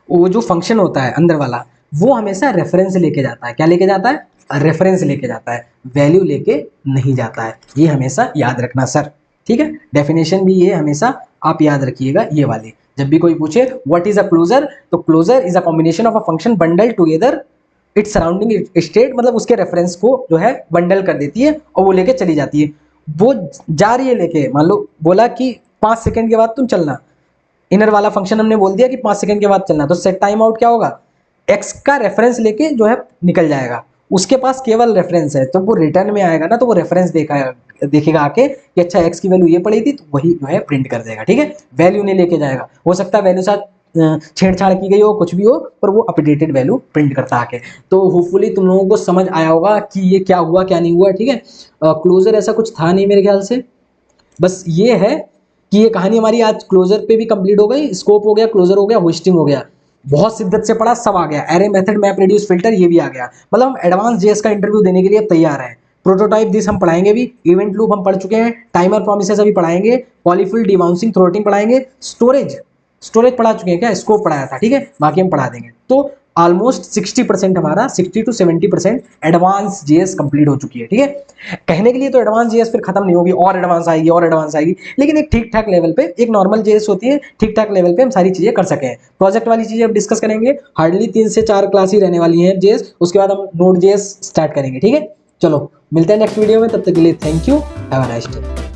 वो जो फंक्शन होता है अंदर वाला, वो हमेशा रेफरेंस लेके जाता है। क्या लेके जाता है, रेफरेंस लेके जाता है, वैल्यू लेके नहीं जाता है। ये हमेशा याद रखना सर। ठीक है, डेफिनेशन भी ये हमेशा आप याद रखिएगा, ये वाली। जब भी कोई पूछे व्हाट इज अ क्लोजर, तो closure is a combination of a function bundle together its surrounding state, मतलब उसके रेफरेंस को जो है बंडल कर देती है और वो लेके चली जाती है। वो जा रही है लेके, मान लो बोला कि 5 सेकंड के बाद तुम चलना, इनर वाला फंक्शन हमने बोल दिया कि 5 सेकंड के बाद चलना, तो सेट टाइम आउट क्या होगा, एक्स का रेफरेंस लेके जो है निकल जाएगा। उसके पास केवल रेफरेंस है, तो वो रिटर्न में आएगा ना, तो वो रेफरेंस देखेगा आके कि अच्छा एक्स की वैल्यू ये पड़ी थी, तो वही जो है प्रिंट कर देगा। ठीक है, वैल्यू नहीं लेके जाएगा, हो सकता है वैल्यू साथ छेड़छाड़ की गई हो, कुछ भी हो, पर वो अपडेटेड वैल्यू प्रिंट करता आके। तो होपफुली तुम लोगों को समझ आया होगा कि ये क्या हुआ क्या नहीं हुआ। ठीक है, क्लोजर ऐसा कुछ था नहीं मेरे ख्याल से, बस ये है कि ये कहानी हमारी आज क्लोजर पे भी कंप्लीट हो गई। स्कोप हो गया, क्लोजर हो गया, होस्टिंग हो गया, बहुत शिद्दत से पढ़ा, सब आ गया। Array method, map reduce filter, ये भी आ गया। मतलब हम एडवांस जेएस का इंटरव्यू देने के लिए तैयार हैं। प्रोटोटाइप दिस हम पढ़ाएंगे भी, इवेंट लूप हम पढ़ चुके हैं, टाइमर प्रोमिसेस अभी पढ़ाएंगे, पॉलीफिल डिबाउंसिंग थ्रोटिंग पढ़ाएंगे, स्टोरेज पढ़ा चुके हैं, क्या स्कोप पढ़ाया था। ठीक है, बाकी हम पढ़ा देंगे। तो ऑलमोस्ट 60% हमारा 60 to 70% एडवांस जेएस कंप्लीट हो चुकी है। ठीक है, कहने के लिए तो एडवांस जेएस फिर खत्म नहीं होगी, और एडवांस आएगी और एडवांस आएगी, लेकिन एक ठीक ठाक लेवल पे, एक नॉर्मल जेएस होती है, ठीक ठाक लेवल पे हम सारी चीजें कर सके। प्रोजेक्ट वाली चीजें अब डिस्कस करेंगे, हार्डली 3 से 4 क्लास ही रहने वाली है जेएस, उसके बाद हम नोड जेएस स्टार्ट करेंगे। ठीक है, चलो मिलते हैं नेक्स्ट वीडियो में, तब तक के लिए thank you, have a nice day.